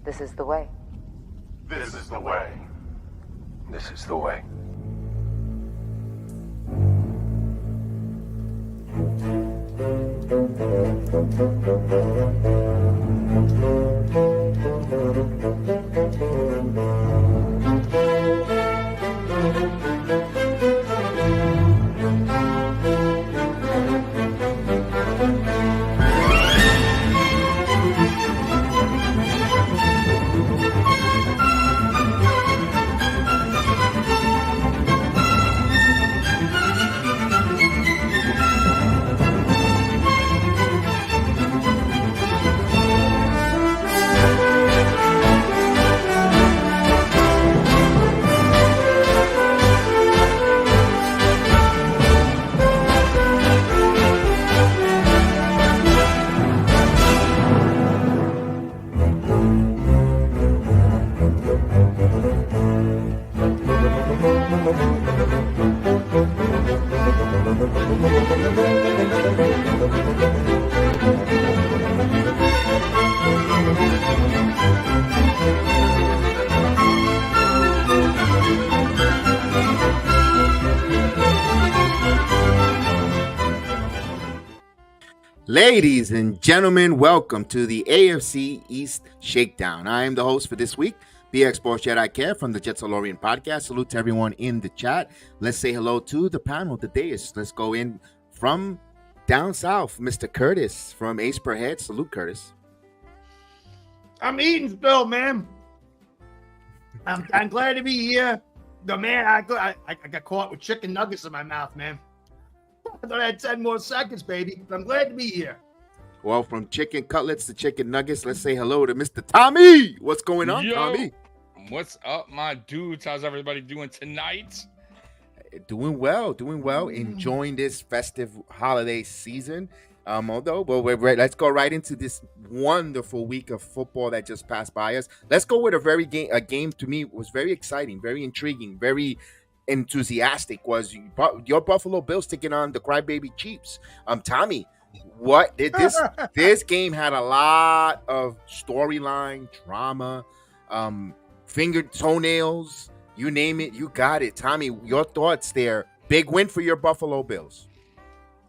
This is the way. This is the way. This is the way. Ladies and gentlemen, welcome to the AFC East Shakedown. I am the host for this week, BX Sports Jedi Kev from the Jets-alorian Podcast. Salute to everyone in the chat. Let's say hello to the panel, the dais. Let's go in from down south, Mr. Curtis from Ace Per Head. Salute, Curtis. I'm eating still, man. I'm glad to be here. I got caught with chicken nuggets in my mouth, man. I thought I had 10 more seconds, baby. But I'm glad to be here. Well, from chicken cutlets to chicken nuggets, let's say hello to Mr. Tommy. What's going on, Tommy? What's up, my dudes? How's everybody doing tonight? Doing well. Enjoying this festive holiday season. Let's go right into this wonderful week of football that just passed by us. Let's go with a game to me was very exciting, very intriguing, very enthusiastic. Was your Buffalo Bills taking on the crybaby Chiefs? Tommy, what did this game had a lot of storyline, drama, fingered toenails, you name it, you got it. Tommy, your thoughts there. Big win for your Buffalo Bills.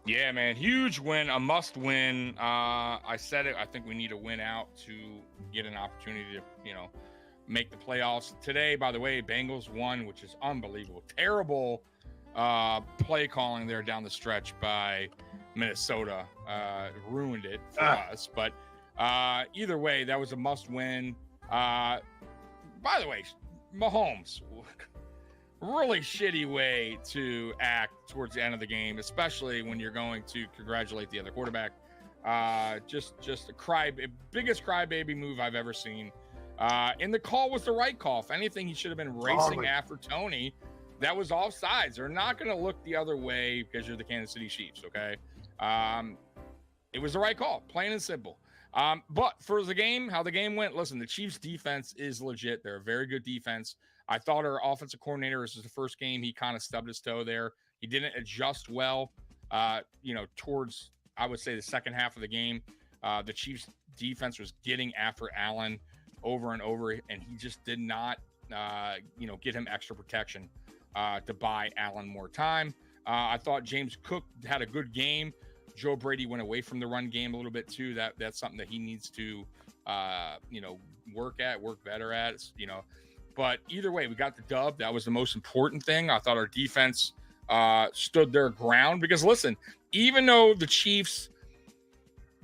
Yeah, man, huge win, a must win. I said it. I think we need a win out to get an opportunity to, make the playoffs. Today, by the way, Bengals won, which is unbelievable. Terrible play calling there down the stretch by Minnesota. Ruined it for us. But either way, that was a must win. By the way, Mahomes, really shitty way to act towards the end of the game, especially when you're going to congratulate the other quarterback. Just a biggest crybaby move I've ever seen. And the call was the right call. If anything, he should have been racing after Tony. That was offsides. They're not going to look the other way because you're the Kansas City Chiefs, okay? It was the right call, plain and simple. But for the game, how the game went, listen, the Chiefs' defense is legit. They're a very good defense. I thought our offensive coordinator, this is the first game, he kind of stubbed his toe there. He didn't adjust well, towards, I would say, the second half of the game. The Chiefs' defense was getting after Allen over and over, and he just did not, get him extra protection to buy Allen more time. I thought James Cook had a good game. Joe Brady went away from the run game a little bit too. That's something that he needs to, work better at, But either way, we got the dub. That was the most important thing. I thought our defense stood their ground because, listen, even though the Chiefs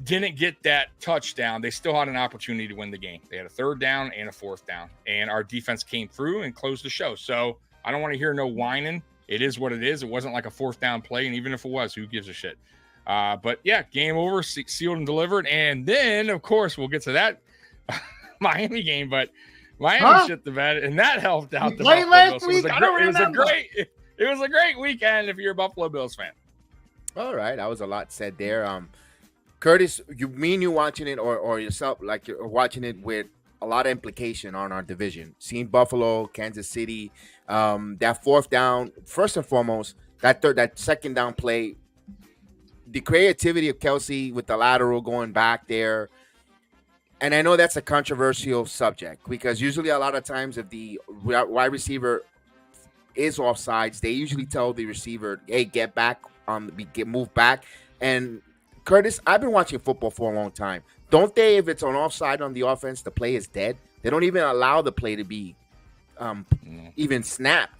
didn't get that touchdown, they still had an opportunity to win the game. They had a third down and a fourth down, and our defense came through and closed the show. So I don't want to hear no whining. It is what it is. It wasn't like a fourth down play, and even if it was, who gives a shit? But yeah, game over, sealed and delivered. And then, of course, we'll get to that Miami game, but Miami shit the bed, and that helped out the Buffalo last Bills. week. It was a great weekend if you're a Buffalo Bills fan. All right, that was a lot said there. Curtis, you watching it or yourself, like you're watching it with a lot of implication on our division. Seeing Buffalo, Kansas City, that fourth down, first and foremost, that second down play, the creativity of Kelsey with the lateral going back there. and I know that's a controversial subject because usually a lot of times if the wide receiver is offsides, they usually tell the receiver, "Hey, get back move back." And Curtis, I've been watching football for a long time. Don't they? If it's on offside on the offense, the play is dead. They don't even allow the play to be even snapped.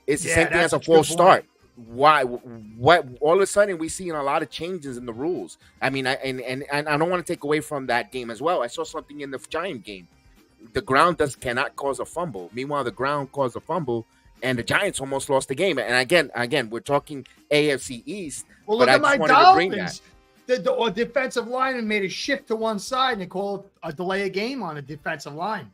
It's the same thing as a false start. Why? What? All of a sudden, we're seeing a lot of changes in the rules. I mean, I don't want to take away from that game as well. I saw something in the Giant game. The ground cannot cause a fumble. Meanwhile, the ground caused a fumble, and the Giants almost lost the game. And again, we're talking AFC East. Well, but look at my Dolphins. The defensive lineman made a shift to one side, and they called a delay of game on a defensive line.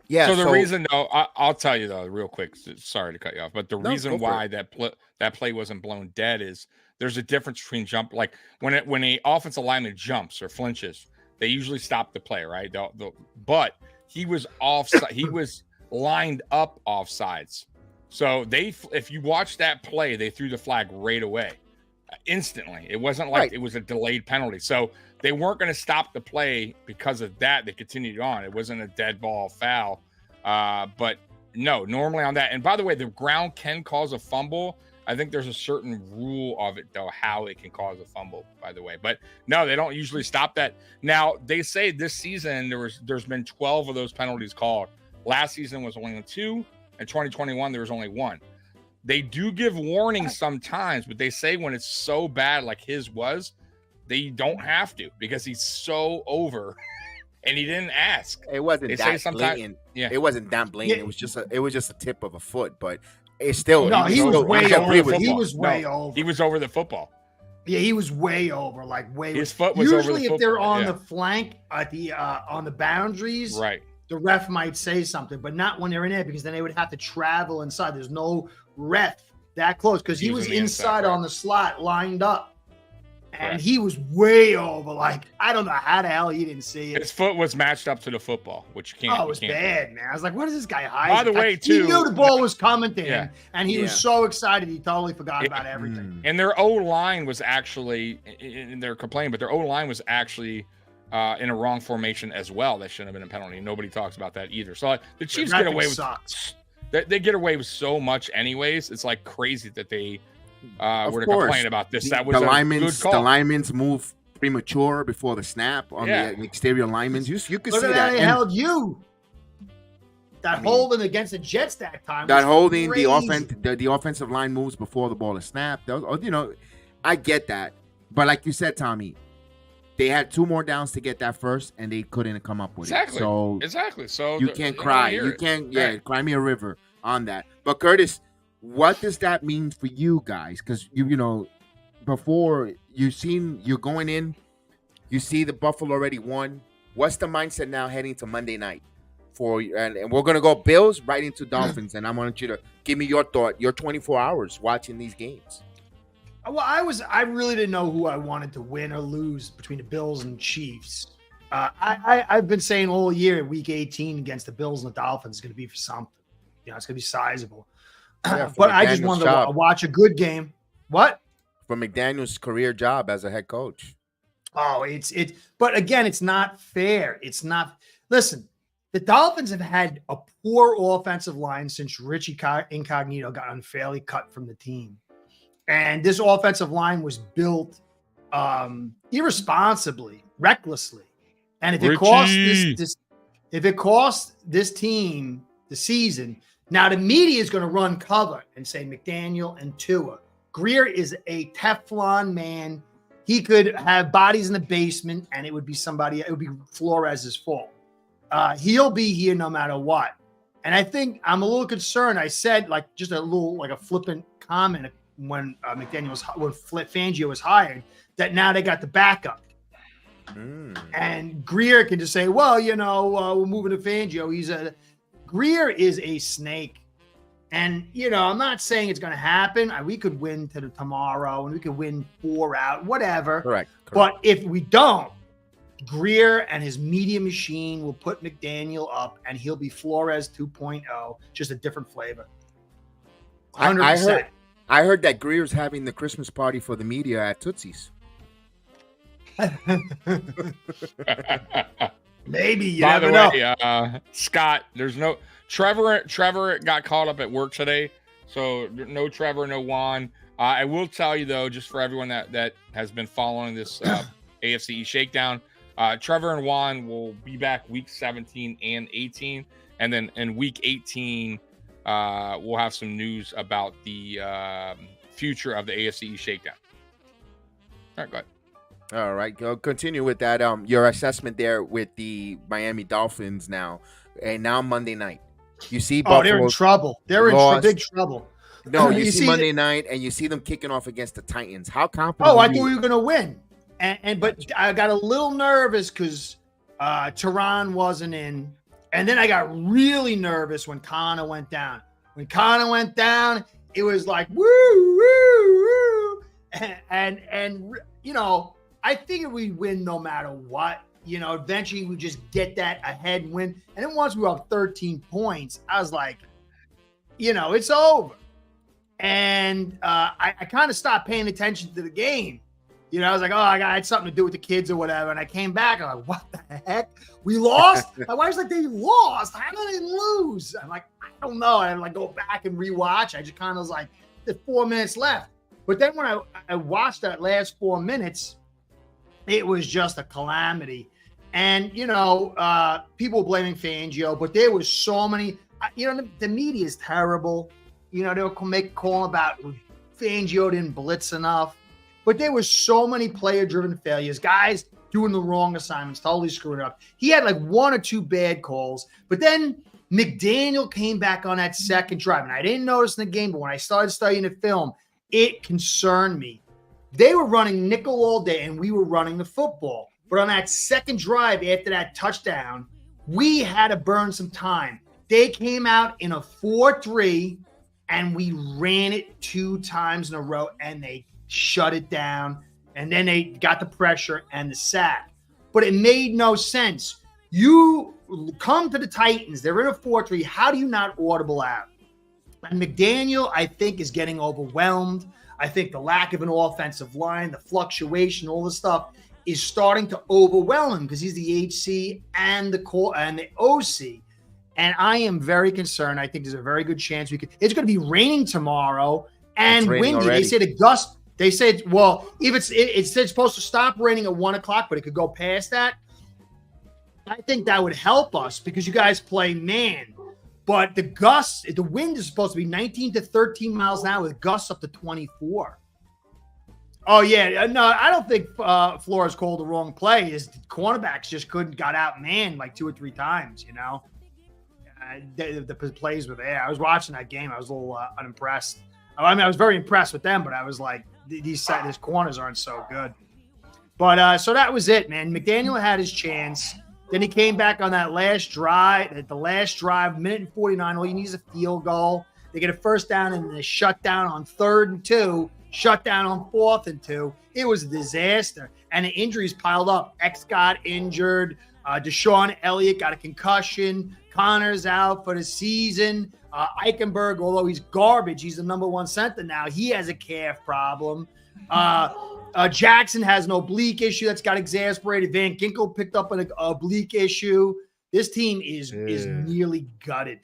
Yeah. So the reason, though, I'll tell you though, real quick. Sorry to cut you off, but the reason why that play wasn't blown dead is there's a difference between like when a offensive lineman jumps or flinches, they usually stop the play, right? But he was offside. He was lined up offsides. So if you watch that play, they threw the flag right away, instantly. It wasn't like it was a delayed penalty. So they weren't going to stop the play because of that. They continued on. It wasn't a dead ball foul. But no, normally on that. And by the way, the ground can cause a fumble. I think there's a certain rule of it, though, how it can cause a fumble, by the way. But no, they don't usually stop that. Now, they say this season there's been 12 of those penalties called. Last season was only 2. In 2021, there was only 1. They do give warnings sometimes, but they say when it's so bad like his was, they don't have to because he's so over and he didn't ask. It wasn't that blatant. Yeah. It wasn't that blatant. Yeah. It was just a tip of a foot, but it's still he was way over. He was way over. He was over the football. Yeah, he was way over, like way. His foot was over the football. Usually, if they're on the flank at the on the boundaries, right, the ref might say something, but not when they're in there because then they would have to travel inside. There's no ref that close because he was inside on the slot, lined up. And he was way over. Like, I don't know how the hell he didn't see it. His foot was matched up to the football, which you can't. Oh, it was bad, man. I was like, what is this guy hiding? By the way, too. He knew the ball was coming to him, and he was so excited he totally forgot about everything. And their O-line was actually, and they're complaining, but their O-line was actually in a wrong formation as well. That shouldn't have been a penalty. Nobody talks about that either. So the Chiefs get away with they get away with so much anyways. It's like crazy that they were to complain about this. That was a good call. The linemen's move premature before the snap on the exterior linemen's. You could see that. They held you. Holding against the Jets that time. That holding the offensive line moves before the ball is snapped. I get that. But like you said, Tommy, they had 2 more downs to get that first, and they couldn't come up with it. So exactly. So you can't cry. You can't. Yeah, cry me a river on that. But Curtis, what does that mean for you guys? Because before you're going in, you see the Buffalo already won. What's the mindset now heading to Monday night? And we're gonna go Bills right into Dolphins, and I want you to give me your thought. Your 24 hours watching these games. Well, I really didn't know who I wanted to win or lose between the Bills and Chiefs. I've been saying all year, Week 18 against the Bills and the Dolphins is going to be for something. It's going to be sizable. But I just wanted to watch a good game. What? For McDaniel's career job as a head coach. Oh, but again, it's not fair. It's not. Listen, the Dolphins have had a poor offensive line since Richie Incognito got unfairly cut from the team. And this offensive line was built irresponsibly, recklessly. And if it costs this team the season, now the media is going to run cover and say McDaniel and Tua. Greer is a Teflon man. He could have bodies in the basement, and it would be Flores' fault. He'll be here no matter what. And I think I'm a little concerned. I said just a little a flippant comment when Fangio was hired, that now they got the backup. And Greer can just say, well, we're moving to Fangio. Greer is a snake. And, I'm not saying it's going to happen. We could win tomorrow and we could win 4 out, whatever. Correct. But if we don't, Greer and his media machine will put McDaniel up and he'll be Flores 2.0, just a different flavor. 100%. I heard that Greer's having the Christmas party for the media at Tootsie's. Maybe you By never the know. way, Scott, there's no Trevor got caught up at work today, so no Trevor, no Juan. I will tell you though, just for everyone that has been following this AFC East Shakedown, Trevor and Juan will be back week 17 and 18, and then in week 18, we'll have some news about the future of the AFC East Shakedown. All right, go ahead. All right, go continue with that. Your assessment there with the Miami Dolphins now, and now Monday night. You see, Oh, they're in Buffalo's trouble. They're in lost. big trouble. No, You you see see Monday night, and you see them kicking off against the Titans. How confident? Oh, are I thought you? we were gonna win, but I got a little nervous because Tehran wasn't in, and then I got really nervous when Connor went down. When Connor went down, it was like woo woo woo, and you know, I figured we'd win no matter what. You know, eventually we just get that ahead and win. And then once we were up 13 points, I was like, you know, it's over. And I kind of stopped paying attention to the game. You know, I was like, oh, I had something to do with the kids or whatever. And I came back. I'm like, what the heck? We lost? My wife's like, they lost. How did they lose? I'm like, I don't know. I like go back and rewatch. I just kind of was like, there's 4 minutes left. But then when I watched that last 4 minutes, it was just a calamity. And, you know, people blaming Fangio, but there was so many, you know, the media is terrible. You know, they'll call about Fangio didn't blitz enough. But there was so many player-driven failures. Guys doing the wrong assignments, totally screwing up. He had like 1 or 2 bad calls. But then McDaniel came back on that second drive. And I didn't notice in the game, but when I started studying the film, it concerned me. They were running nickel all day, and we were running the football. But on that second drive after that touchdown, we had to burn some time. They came out in a 4-3, and we ran it 2 times in a row, and they shut it down. And then they got the pressure and the sack. But it made no sense. You come to the Titans. They're in a 4-3. How do you not audible out? And McDaniel, I think, is getting overwhelmed. I think the lack of an offensive line, the fluctuation, all the stuff is starting to overwhelm him because he's the HC and the OC. And I am very concerned. I think there's a very good chance it's going to be raining tomorrow and windy. Already. They said a gust. They said, well, if it's supposed to stop raining at 1 o'clock, but it could go past that. I think that would help us because you guys play man. But the wind is supposed to be 19 to 13 miles an hour with gusts up to 24. Oh, yeah. No, I don't think Flores called the wrong play. His cornerbacks just got out man like 2 or 3 times, you know. The plays were there. I was watching that game. I was a little unimpressed. I mean, I was very impressed with them, but I was like, these corners aren't so good. But so that was it, man. McDaniel had his chance. Then he came back on that last drive. At the last drive, 1:49, all you need is a field goal. They get a first down and they shut down on 3rd and 2, shut down on 4th and 2. It was a disaster. And the injuries piled up. X got injured. Deshaun Elliott got a concussion. Connor's out for the season. Eichenberg, although he's garbage, he's the number 1 center now. He has a calf problem. Jackson has an oblique issue that's got exasperated. Van Ginkel picked up an oblique issue. This team is nearly gutted.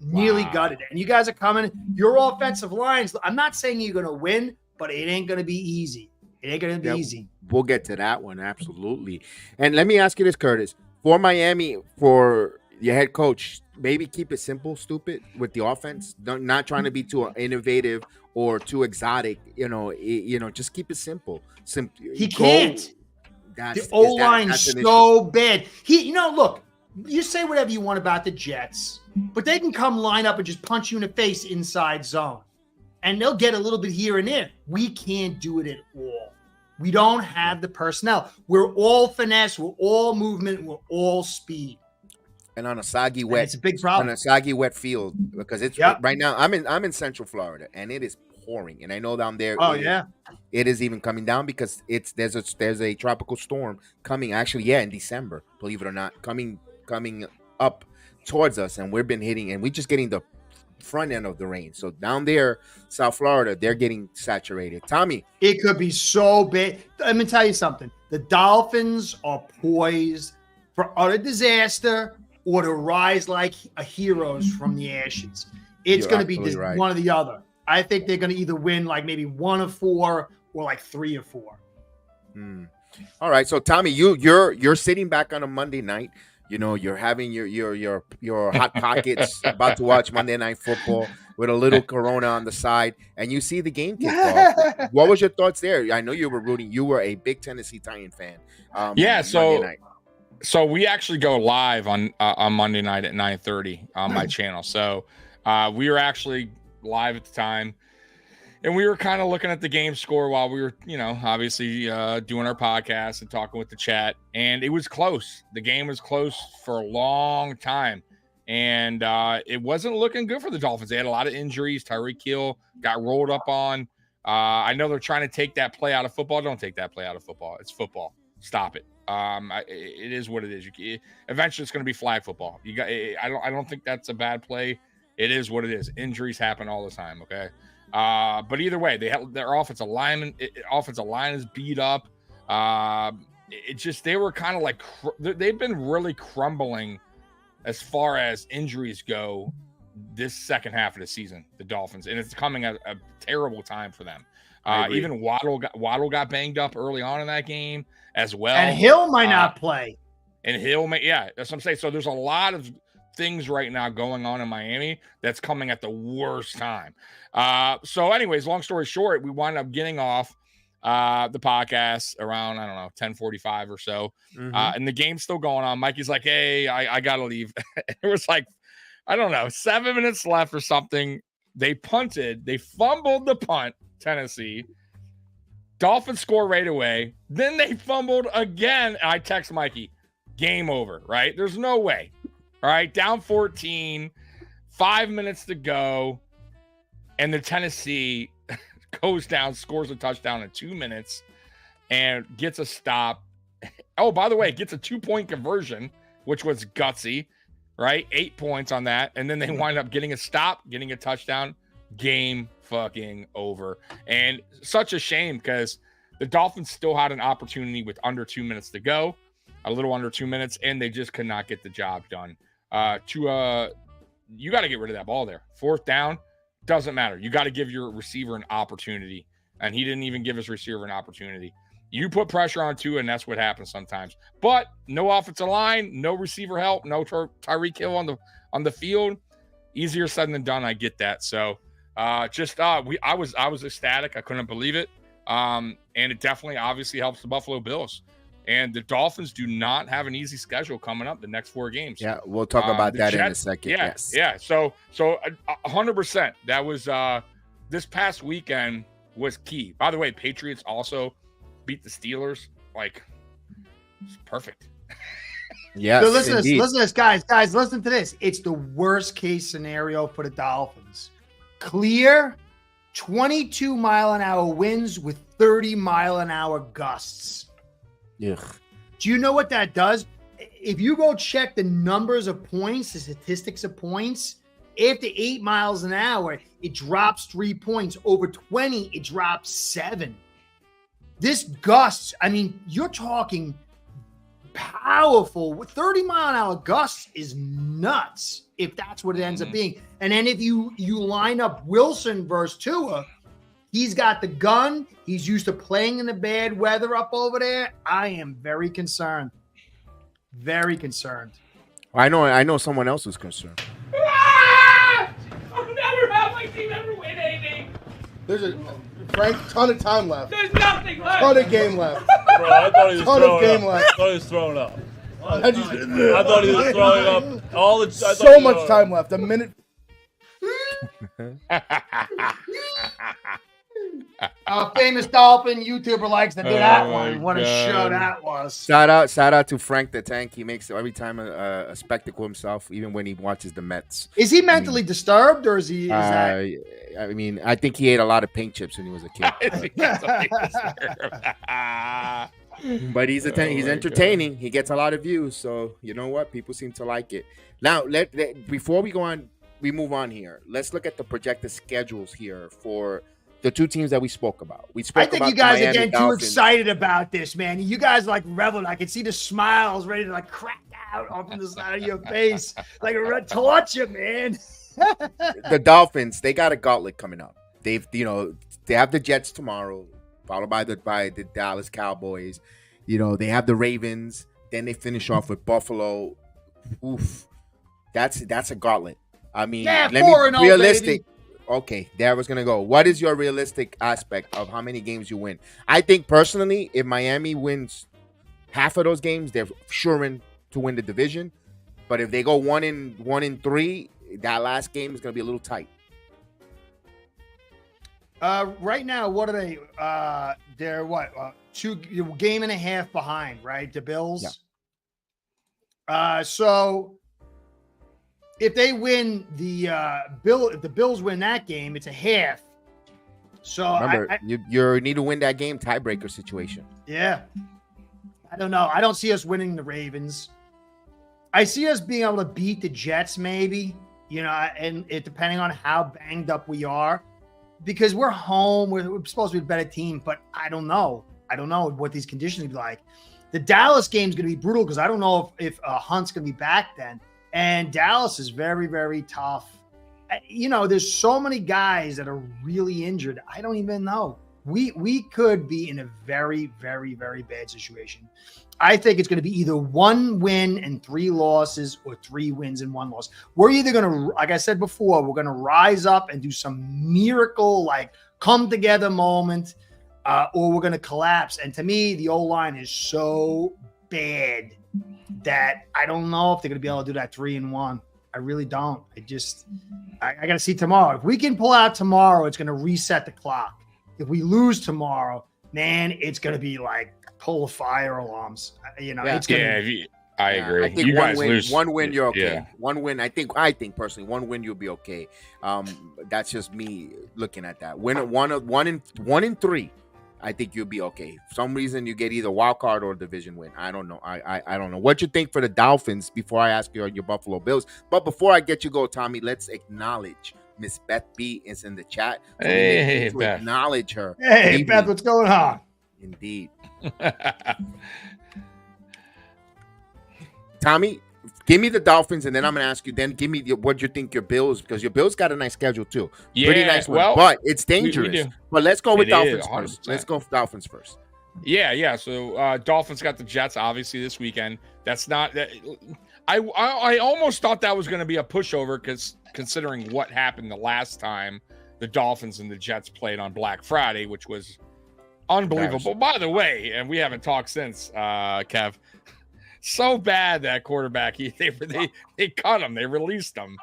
Nearly gutted. And you guys are coming. Your offensive lines, I'm not saying you're going to win, but it ain't going to be easy. It ain't going to be easy. We'll get to that one, absolutely. And let me ask you this, Curtis. For Miami, for your head coach, maybe keep it simple, stupid, with the offense. Not trying to be too innovative or too exotic. You know, just keep it simple. He can't. The O-line's so bad. Look, you say whatever you want about the Jets, but they can come line up and just punch you in the face inside zone. And they'll get a little bit here and there. We can't do it at all. We don't have the personnel. We're all finesse. We're all movement. We're all speed. And on a soggy wet, it's a big problem. On a soggy wet field because it's right now. I'm in Central Florida and it is pouring. And I know down there. Oh it is even coming down because there's a tropical storm coming. Actually, in December, believe it or not, coming up towards us, and we've been hitting, and we're just getting the front end of the rain. So down there, South Florida, they're getting saturated. Tommy, it could be so bad. Let me tell you something. The Dolphins are poised for utter disaster or to rise like heroes from the ashes. It's going to be right. one or the other. I think they're going to either win like maybe 1 of 4 or like 3 of 4. All right, so Tommy, you're sitting back on a Monday night. You know, you're having your hot pockets, about to watch Monday Night Football with a little Corona on the side, and you see the game kick off. What was your thoughts there? I know you were rooting. You were a big Tennessee Titan fan. So we actually go live on Monday night at 9:30 on my channel. So we were actually live at the time. And we were kind of looking at the game score while we were, obviously doing our podcast and talking with the chat. And it was close. The game was close for a long time. And it wasn't looking good for the Dolphins. They had a lot of injuries. Tyreek Hill got rolled up on. I know they're trying to take that play out of football. Don't take that play out of football. It's football. Stop it. It is what it is. Eventually, it's going to be flag football. I don't think that's a bad play. It is what it is. Injuries happen all the time. Okay. But either way, they have their offensive line is beat up. They were kind of like they've been really crumbling as far as injuries go this second half of the season, the Dolphins, and it's coming at a terrible time for them. Even Waddle got banged up early on in that game as well, and Hill might not play. And Hill that's what I'm saying. So there's a lot of things right now going on in Miami that's coming at the worst time. So anyways, long story short, we wound up getting off the podcast around, 10:45 or so. And the game's still going on. Mikey's like, hey, I got to leave. It was like, 7 minutes left or something. They punted. They fumbled the punt, Tennessee. Dolphins score right away. Then they fumbled again. I text Mikey, game over, right? There's no way. All right, down 14, 5 minutes to go. And the Tennessee goes down, scores a touchdown in 2 minutes, and gets a stop. Oh, by the way, gets a 2-point conversion, which was gutsy, right? 8 points on that. And then they wind up getting a stop, getting a touchdown. Game fucking over. And such a shame because the Dolphins still had an opportunity with under 2 minutes to go, a little under 2 minutes, and they just could not get the job done. You got to get rid of that ball there. 4th down. Doesn't matter. You got to give your receiver an opportunity. And he didn't even give his receiver an opportunity. You put pressure on Tua, and that's what happens sometimes. But no offensive line, no receiver help, no Tyreek Hill on the field. Easier said than done. I get that. So I was ecstatic. I couldn't believe it. And it definitely obviously helps the Buffalo Bills. And the Dolphins do not have an easy schedule coming up the next 4 games. Yeah, we'll talk about that Jets, in a second. Yeah, yes. Yeah. So 100%. That was this past weekend was key. By the way, Patriots also beat the Steelers. Like, it's perfect. Yes, so listen to this, guys. Guys, listen to this. It's the worst case scenario for the Dolphins. Clear 22-mile-an-hour winds with 30-mile-an-hour gusts. Ugh. Do you know what that does? If you go check the numbers of points, the statistics of points, after 8 miles an hour, it drops 3 points. Over 20, it drops 7. This gusts, you're talking powerful. 30-mile-an-hour gusts is nuts if that's what it ends up being. And then if you line up Wilson versus Tua, he's got the gun. He's used to playing in the bad weather up over there. I am very concerned. Very concerned. I know someone else is concerned. I'll never have my team ever win anything. There's a ton of time left. There's nothing left. Ton of game left. Bro, I thought he was Ton of game left. I thought he was throwing up. I thought he was throwing up. So much time left. A minute. A famous Dolphin YouTuber likes to do that one. What a show that was. Shout out to Frank the Tank. He makes every time a spectacle himself, even when he watches the Mets. Is he mentally disturbed, or is he? I think he ate a lot of paint chips when he was a kid. But he's entertaining. God. He gets a lot of views, so you know what? People seem to like it. Now, before we move on here. Let's look at the projected schedules here for the two teams that we spoke about. We I spoke think about you guys the are Miami getting too Dolphins. excited about this, man. You guys like reveled. I can see the smiles ready to like crack out off on the side of your face, like a red torture, man. The Dolphins, they got a gauntlet coming up. They have the Jets tomorrow, followed by the Dallas Cowboys. They have the Ravens. Then they finish off with Buffalo. Oof, that's a gauntlet. I mean, Yeah, let me 4-0, realistic. baby. Okay, there I was gonna go. What is your realistic aspect of how many games you win? I think personally, if Miami wins half of those games, they're sure to win the division. But if they go 1-3, that last game is gonna be a little tight. Right now, what are they? They're what? 2 game and a half behind, right? The Bills. Yeah. So if they win if the Bills win that game, it's a half. So Remember, you need to win that game, tiebreaker situation. Yeah. I don't know. I don't see us winning the Ravens. I see us being able to beat the Jets, maybe. And it depending on how banged up we are, because we're home. We're supposed to be a better team, but I don't know. I don't know what these conditions will be like. The Dallas game is going to be brutal because I don't know if Hunt's going to be back then. And Dallas is very, very tough. There's so many guys that are really injured. I don't even know. We could be in a very, very, very bad situation. I think it's going to be either 1 win and 3 losses or 3 wins and 1 loss. We're either going to, like I said before, we're going to rise up and do some miracle, like come together moment, or we're going to collapse. And to me, the O-line is so bad that I don't know if they're going to be able to do that 3-1. I really don't. I got to see tomorrow. If we can pull out tomorrow, it's going to reset the clock. If we lose tomorrow, man, it's going to be like pull the fire alarms. It's going to be. I agree. I think you guys lose. 1 win, you're okay. Yeah. 1 win, I think personally, 1 win, you'll be okay. That's just me looking at that. Win 1-3. I think you'll be okay. For some reason, you get either wild card or division win. I don't know. I don't know what you think for the Dolphins before I ask you on your Buffalo Bills. But before I get you go, Tommy, let's acknowledge Miss Beth B is in the chat. So Hey, to Beth. acknowledge her. Hey, Maybe. Beth, what's going on? Indeed. Tommy, give me the Dolphins, and then I'm going to ask you, then give me what you think your Bills, because your Bills got a nice schedule too. Pretty nice one, but it's dangerous. we do. But let's go with It Dolphins is, first. 100%. Let's go with Dolphins first. Yeah. So Dolphins got the Jets obviously this weekend. That's not that. I almost thought that was going to be a pushover because considering what happened the last time the Dolphins and the Jets played on Black Friday, which was unbelievable. By the way, and we haven't talked since, Kev. So bad that quarterback. They cut him. They released him.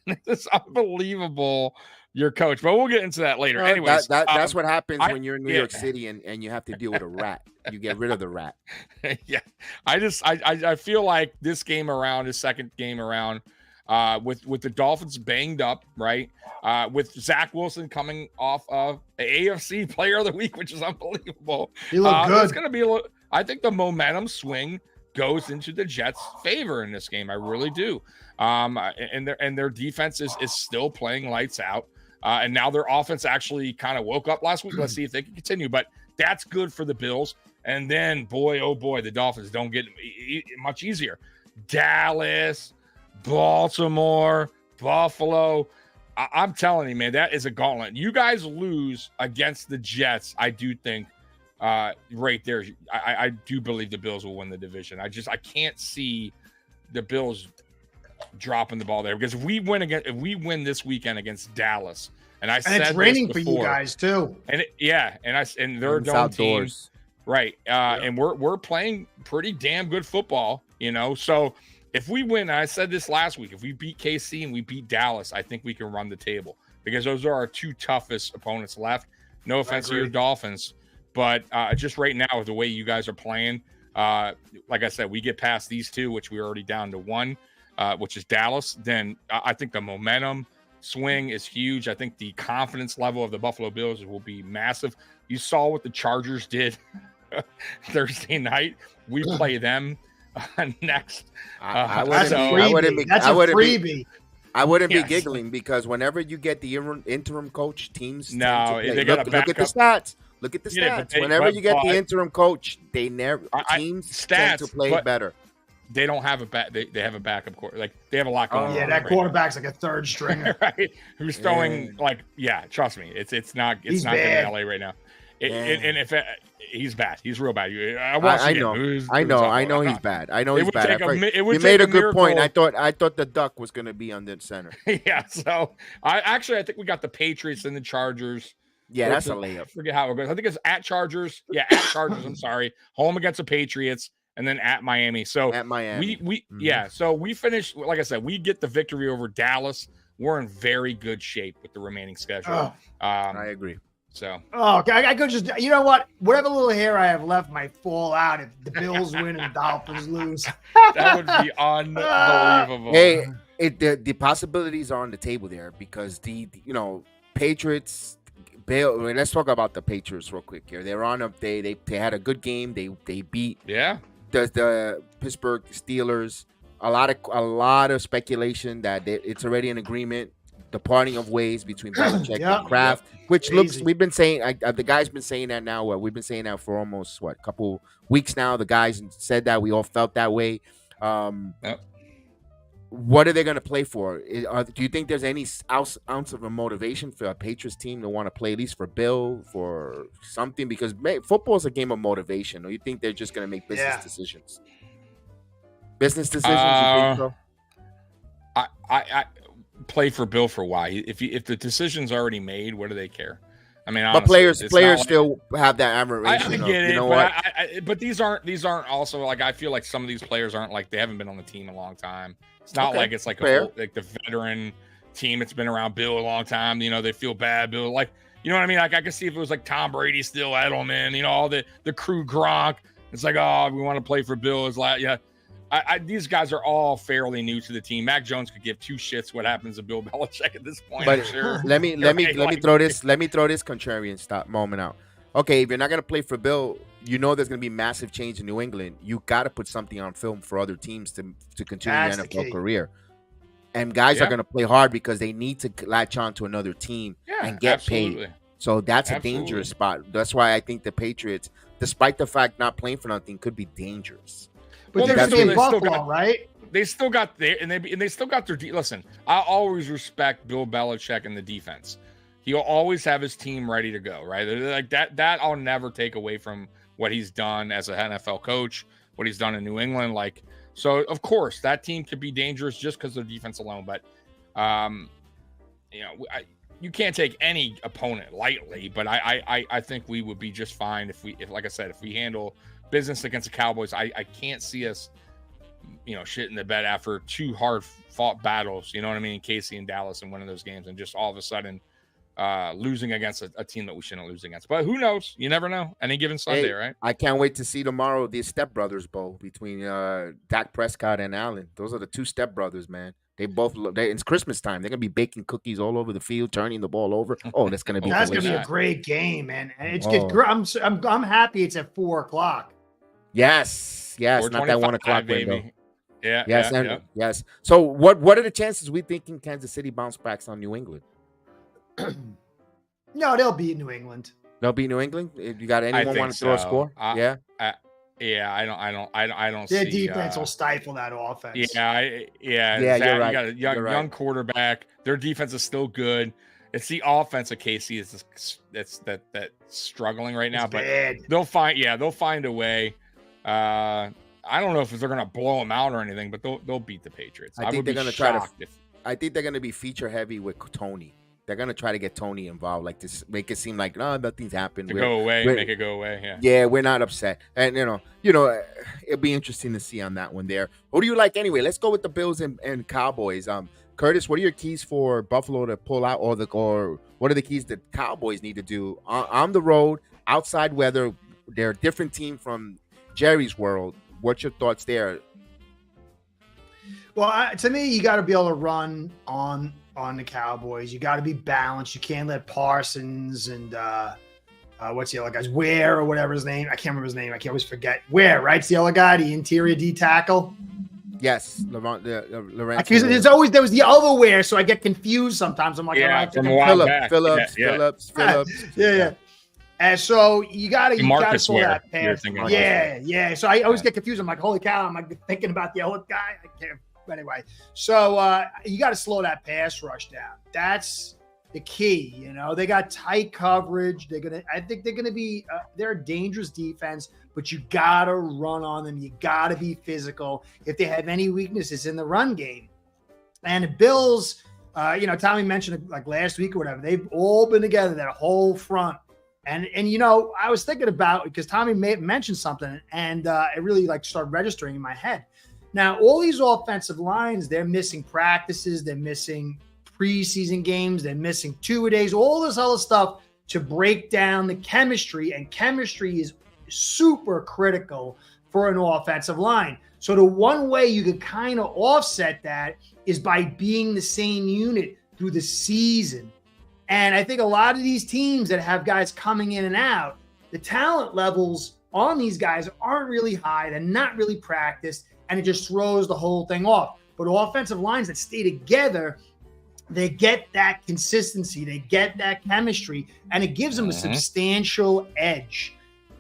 It's unbelievable. Your coach, but we'll get into that later. Anyways, that's what happens when you're in New York City and you have to deal with a rat. You get rid of the rat. Yeah, I feel like this game around, his second game around, with the Dolphins banged up, right? With Zach Wilson coming off of the AFC Player of the Week, which is unbelievable. He looked good. It's going to be a little. I think the momentum swing goes into the Jets' favor in this game. I really do. And their defense is still playing lights out. And now their offense actually kind of woke up last week. Let's see if they can continue. But that's good for the Bills. And then, boy, oh boy, the Dolphins don't get much easier. Dallas, Baltimore, Buffalo. I'm telling you, man, that is a gauntlet. You guys lose against the Jets, I do think. Right there, I do believe the Bills will win the division. I can't see the Bills dropping the ball there, because if we win this weekend against Dallas, and it's raining for you guys too, and they're dome team, right? And we're playing pretty damn good football, So if we win, I said this last week, if we beat KC and we beat Dallas, I think we can run the table, because those are our 2 toughest opponents left. No offense to your Dolphins. But just right now, with the way you guys are playing, like I said, we get past these 2, which we're already down to 1, which is Dallas. Then I think the momentum swing is huge. I think the confidence level of the Buffalo Bills will be massive. You saw what the Chargers did Thursday night. We play them next. That's a freebie. I wouldn't Yes. be giggling because whenever you get the interim coach, teams tend No, to play. they got a Look at the backup. stats. Look at the Yeah, but stats. Whenever you get the but- interim coach, they never teams tend to stats, play but- better. They don't have they have a backup quarter. Like they have a lot going on. Yeah, that right quarterback's like a third stringer. now. Right? Who's throwing trust me, it's not He's good bad. in LA right now. Yeah. And if he's bad, he's real bad. I know he's bad. I know It he's would bad. take a mi- it would You take made a a good point. miracle. I thought the duck was going to be on the center. Yeah, so I think we got the Patriots and the Chargers. Yeah, that's a I layup. forget how it goes. I think it's at Chargers. Yeah, at Chargers. I'm sorry. Home against the Patriots, and then at Miami. So At Miami. yeah. So we finished. Like I said, we get the victory over Dallas. We're in very good shape with the remaining schedule. Oh. I agree. So Oh, okay. I could just, you know what? Whatever little hair I have left might fall out if the Bills win and the Dolphins lose. that would be unbelievable. Hey, the possibilities are on the table there because the Patriots. Bill, let's talk about the Patriots real quick here. They're on up. They had a good game. They beat Yeah. the Pittsburgh Steelers. A lot of speculation that it's already an agreement. The parting of ways between Belichick Yeah. and Kraft, which Crazy. looks. We've been saying the guy's been saying that now. We've been saying that for almost a couple weeks now. The guys said that we all felt that way. Yep. What are they going to play for? Do you think there's any ounce of a motivation for a Patriots team to want to play, at least for Bill, for something? Because football is a game of motivation. Or you think they're just going to make business decisions? Business decisions, you think so? I play for Bill for why? If the decision's already made, what do they care? I mean, But honestly, players it's not still have that I admiration. get it, You know but what? but these aren't also like I feel like some of these players aren't like they haven't been on the team a long time. It's not Okay, like it's like fair. like the veteran team that's been around Bill a long time. They feel bad. Bill, like you know what I mean? Like I could see if it was like Tom Brady still Edelman, all the crew Gronk. It's like we want to play for Bill. It's like these guys are all fairly new to the team. Mac Jones could give two shits what happens to Bill Belichick at this point. But I'm sure. let me throw this contrarian stop moment out. Okay, if you're not gonna play for Bill, there's gonna be massive change in New England. You got to put something on film for other teams to continue That's your the NFL key. career. And guys are gonna play hard because they need to latch on to another team and get absolutely. paid. So that's Absolutely. a dangerous spot. That's why I think the Patriots, despite the fact not playing for nothing, could be dangerous. But Well, they're that's going to be in what they still Buffalo, got. right? They still got their and they still got their listen. I always respect Bill Belichick and the defense. He'll always have his team ready to go, right? Like that I'll never take away from what he's done as an NFL coach, what he's done in New England. Like so, of course, that team could be dangerous just because of their defense alone. But you can't take any opponent lightly. But I think we would be just fine if like I said, if we handle business against the Cowboys. I can't see us shit in the bed after two hard fought battles, you know what I mean, Casey and Dallas in one of those games, and just all of a sudden losing against a team that we shouldn't lose against. But who knows? You never know. Any given Sunday, right? I can't wait to see tomorrow the Step Brothers Bowl between Dak Prescott and Allen. Those are the two Step Brothers, man. They both it's Christmas time. They're gonna be baking cookies all over the field, turning the ball over. Oh, that's gonna be That's going to be delicious. a great game, man. And it's Oh. I'm happy it's at 4:00. Yes, not that 1 o'clock 4:25, window. baby. Yeah. Yes, yeah, and yeah. yes. So what are the chances we thinking Kansas City bounce backs on New England? No, they'll beat New England. They'll be New England. If you got anyone think want to throw a so. score? Yeah, I don't Their see. defense will stifle that offense. Yeah, Yeah, Zach, you're right. You got a young, You're right. young quarterback. Their defense is still good. It's the offense of KC that's struggling right now, It's but bad. they'll find a way. I don't know if they're gonna blow them out or anything, but they'll beat the Patriots. I I think would they're be gonna try to- shocked if I think they're gonna be feature heavy with Tony. They're gonna try to get Tony involved, like this, make it seem like nothing's happened. to go away, make it go away. Yeah. Yeah, we're not upset, and it'll be interesting to see on that one there. Who do you like anyway? Let's go with the Bills and Cowboys. Curtis, what are your keys for Buffalo to pull out, or what are the keys that Cowboys need to do on the road, outside weather? They're a different team from Jerry's world. What's your thoughts there? Well, to me, you got to be able to run on the Cowboys. You got to be balanced. You can't let Parsons and what's the other guy's Ware or whatever his name. I can't remember his name. I can always forget. Ware, right? It's the other guy, the interior D tackle. Yes, Laurent. Because there was the otherwhere, so I get confused sometimes. I'm like, Yeah, I think from a while Phillips, back. Phillips, Yeah. Phillips. yeah. And so you gotta Marcus slow Ware. that You're pass. thinking Yeah. So I always get confused. I'm like, holy cow, I'm like thinking about the other guy. I can't. But anyway, so you got to slow that pass rush down. That's the key. You know, they got tight coverage. I think they're gonna be. They're a dangerous defense, but you gotta run on them. You gotta be physical. If they have any weaknesses in the run game, and the Bills, Tommy mentioned it like last week or whatever. They've all been together, that whole front. And I was thinking about, because Tommy mentioned something, and it really like started registering in my head. Now, all these offensive lines, they're missing practices, they're missing preseason games, they're missing two-a-days, all this other stuff to break down the chemistry, and chemistry is super critical for an offensive line. So the one way you could kind of offset that is by being the same unit through the season. And I think a lot of these teams that have guys coming in and out, the talent levels on these guys aren't really high. They're not really practiced, and it just throws the whole thing off. But offensive lines that stay together, they get that consistency, they get that chemistry, and it gives them a substantial edge.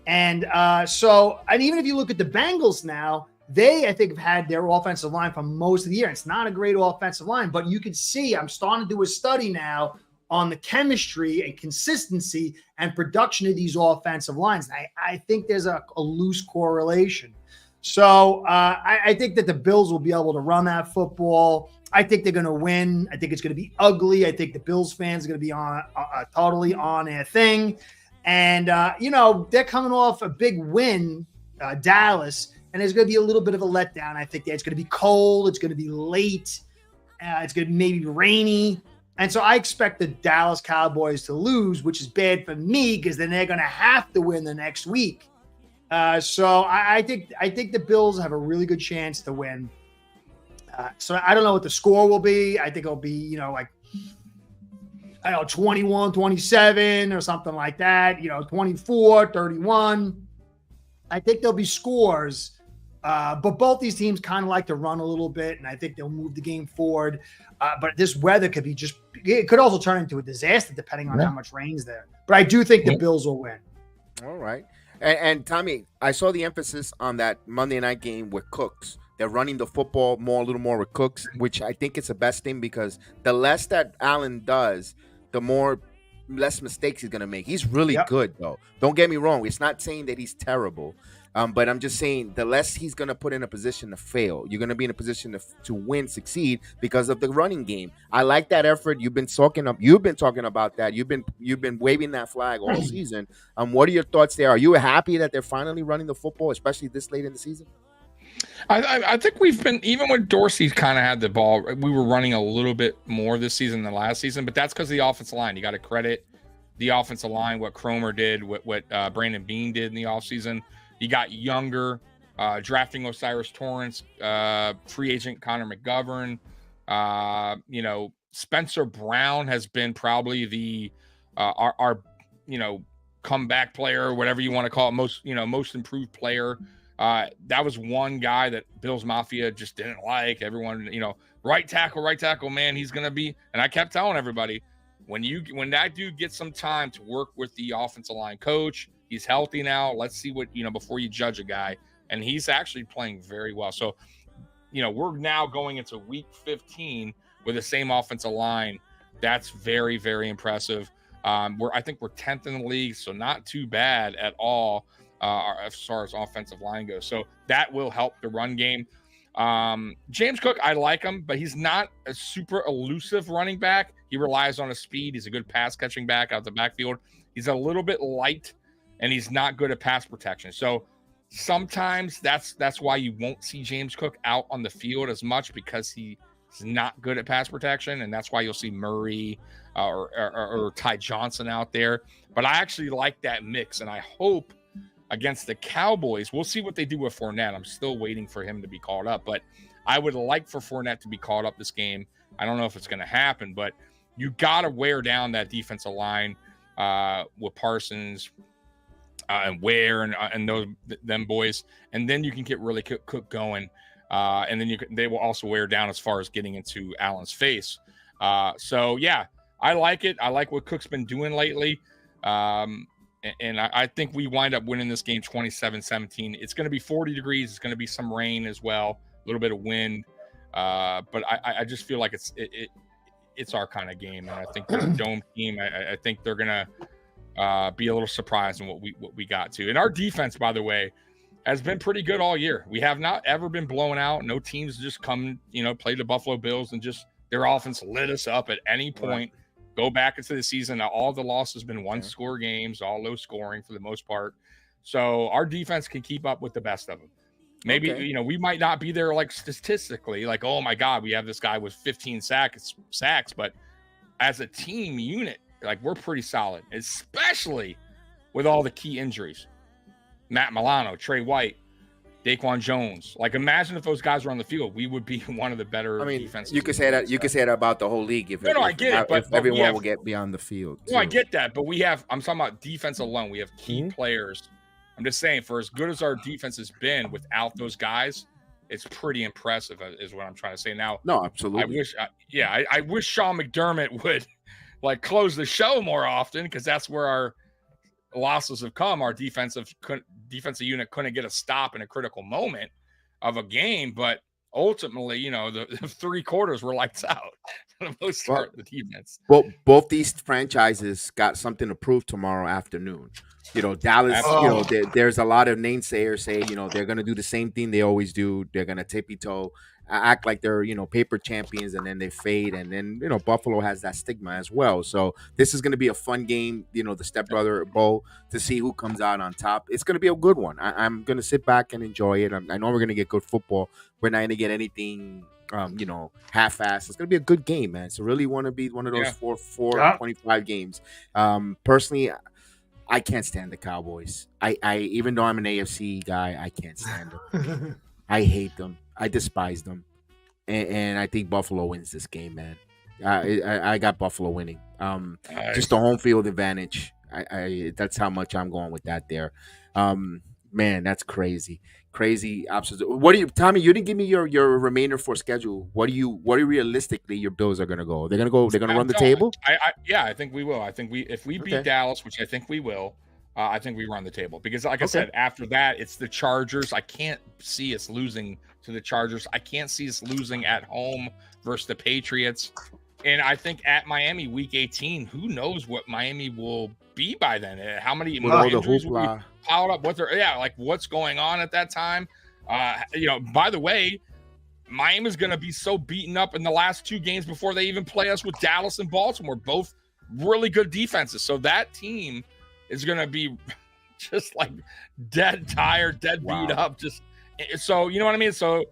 And even if you look at the Bengals now, they, I think, have had their offensive line for most of the year. It's not a great offensive line, but you can see, I'm starting to do a study now on the chemistry and consistency and production of these offensive lines. I think there's a loose correlation. So I think that the Bills will be able to run that football. I think they're going to win. I think it's going to be ugly. I think the Bills fans are going to be on totally on their thing. And, they're coming off a big win, Dallas, and there's going to be a little bit of a letdown. I think that it's going to be cold. It's going to be late. It's going to maybe be rainy. And so I expect the Dallas Cowboys to lose, which is bad for me because then they're going to have to win the next week. So I think the Bills have a really good chance to win. So I don't know what the score will be. I think it'll be, 21-27 or something like that, 24-31. I think there'll be scores. But both these teams kind of like to run a little bit, and I think they'll move the game forward. But this weather could be it could also turn into a disaster depending on how much rain's there. But I do think the Bills will win. All right. And Tommy, I saw the emphasis on that Monday night game with Cooks. They're running the football a little more with Cooks, which I think is the best thing because the less that Allen does, the less mistakes he's going to make. He's really good, though. Don't get me wrong. It's not saying that he's terrible. But I'm just saying the less he's going to put in a position to fail, you're going to be in a position to win, succeed because of the running game. I like that effort. You've been talking about that. You've been waving that flag all season. What are your thoughts there? Are you happy that they're finally running the football, especially this late in the season? I think we've been, even when Dorsey kind of had the ball, we were running a little bit more this season than last season, but that's because of the offensive line. You got to credit the offensive line, what Cromer did, what Brandon Beane did in the offseason. You got younger, drafting Osiris Torrance, free agent Connor McGovern. Spencer Brown has been probably the our comeback player, whatever you want to call it, most improved player. That was one guy that Bills Mafia just didn't like. Everyone, right tackle, man, he's gonna be. And I kept telling everybody, when that dude gets some time to work with the offensive line coach. He's healthy now. Let's see what, before you judge a guy. And he's actually playing very well. So, we're now going into week 15 with the same offensive line. That's very, very impressive. I think we're 10th in the league, so not too bad at all as far as offensive line goes. So that will help the run game. James Cook, I like him, but he's not a super elusive running back. He relies on his speed. He's a good pass catching back out the backfield. He's a little bit light. And he's not good at pass protection. So sometimes that's why you won't see James Cook out on the field as much because he's not good at pass protection. And that's why you'll see Murray or Ty Johnson out there. But I actually like that mix. And I hope against the Cowboys, we'll see what they do with Fournette. I'm still waiting for him to be called up. But I would like for Fournette to be called up this game. I don't know if it's going to happen. But you got to wear down that defensive line with Parsons, and Ware and them boys, and then you can get really Cook going. And then they will also wear down as far as getting into Allen's face. So, yeah, I like it. I like what Cook's been doing lately. And I think we wind up winning this game 27-17. It's going to be 40 degrees. It's going to be some rain as well, a little bit of wind. But I just feel like it's our kind of game. And I think the Dome team, I think they're going to be a little surprised in what we got to. And our defense, by the way, has been pretty good all year. We have not ever been blown out. No teams just come, play the Buffalo Bills and just their offense lit us up at any point. Right. Go back into the season. All the losses have been one-score games, all low scoring for the most part. So our defense can keep up with the best of them. Maybe, we might not be there like statistically, like, oh my God, we have this guy with 15 sacks, but as a team unit, like we're pretty solid, especially with all the key injuries. Matt Milano, Trey White, Daquan Jones. Like, imagine if those guys were on the field, we would be one of the better defenses. You could say that. You could say that about the whole league. I get it. But everyone will get beyond the field. No, I get that. But I'm talking about defense alone. We have key players. I'm just saying, for as good as our defense has been without those guys, it's pretty impressive, is what I'm trying to say. Now, no, absolutely. I wish Sean McDermott would close the show more often, because that's where our losses have come. Our defensive unit couldn't get a stop in a critical moment of a game, but ultimately, the 3 quarters were lights out for the most part. The defense. Well, both these franchises got something to prove tomorrow afternoon. Dallas. There's a lot of naysayers say they're going to do the same thing they always do. They're going to tippy toe, act like they're paper champions, and then they fade. And then Buffalo has that stigma as well. So this is going to be a fun game. The stepbrother bowl, to see who comes out on top. It's going to be a good one. I'm going to sit back and enjoy it. I know we're going to get good football. We're not going to get anything half-assed. It's going to be a good game, man. So really want to be one of those 4-25 games. Personally, I can't stand the Cowboys. I even though I'm an AFC guy, I can't stand them. I hate them. I despise them. And I think Buffalo wins this game, man. I got Buffalo winning. Just the home field advantage. That's how much I'm going with that there. Man, that's crazy. Crazy options. Tommy, you didn't give me your remainder for schedule. What do you realistically your Bills are gonna go? They're gonna run the table? I think we will. I think if we beat Dallas, which I think we will, I think we run the table. Because like I said, after that, it's the Chargers. I can't see us losing to the Chargers. I can't see us losing at home versus the Patriots. And I think at Miami, Week 18, who knows what Miami will be by then? How many injuries will be piled up? What's going on at that time? By the way, Miami's going to be so beaten up in the last 2 games before they even play us with Dallas and Baltimore, both really good defenses. So that team is going to be just like dead tired, dead beat up. So you know what I mean? So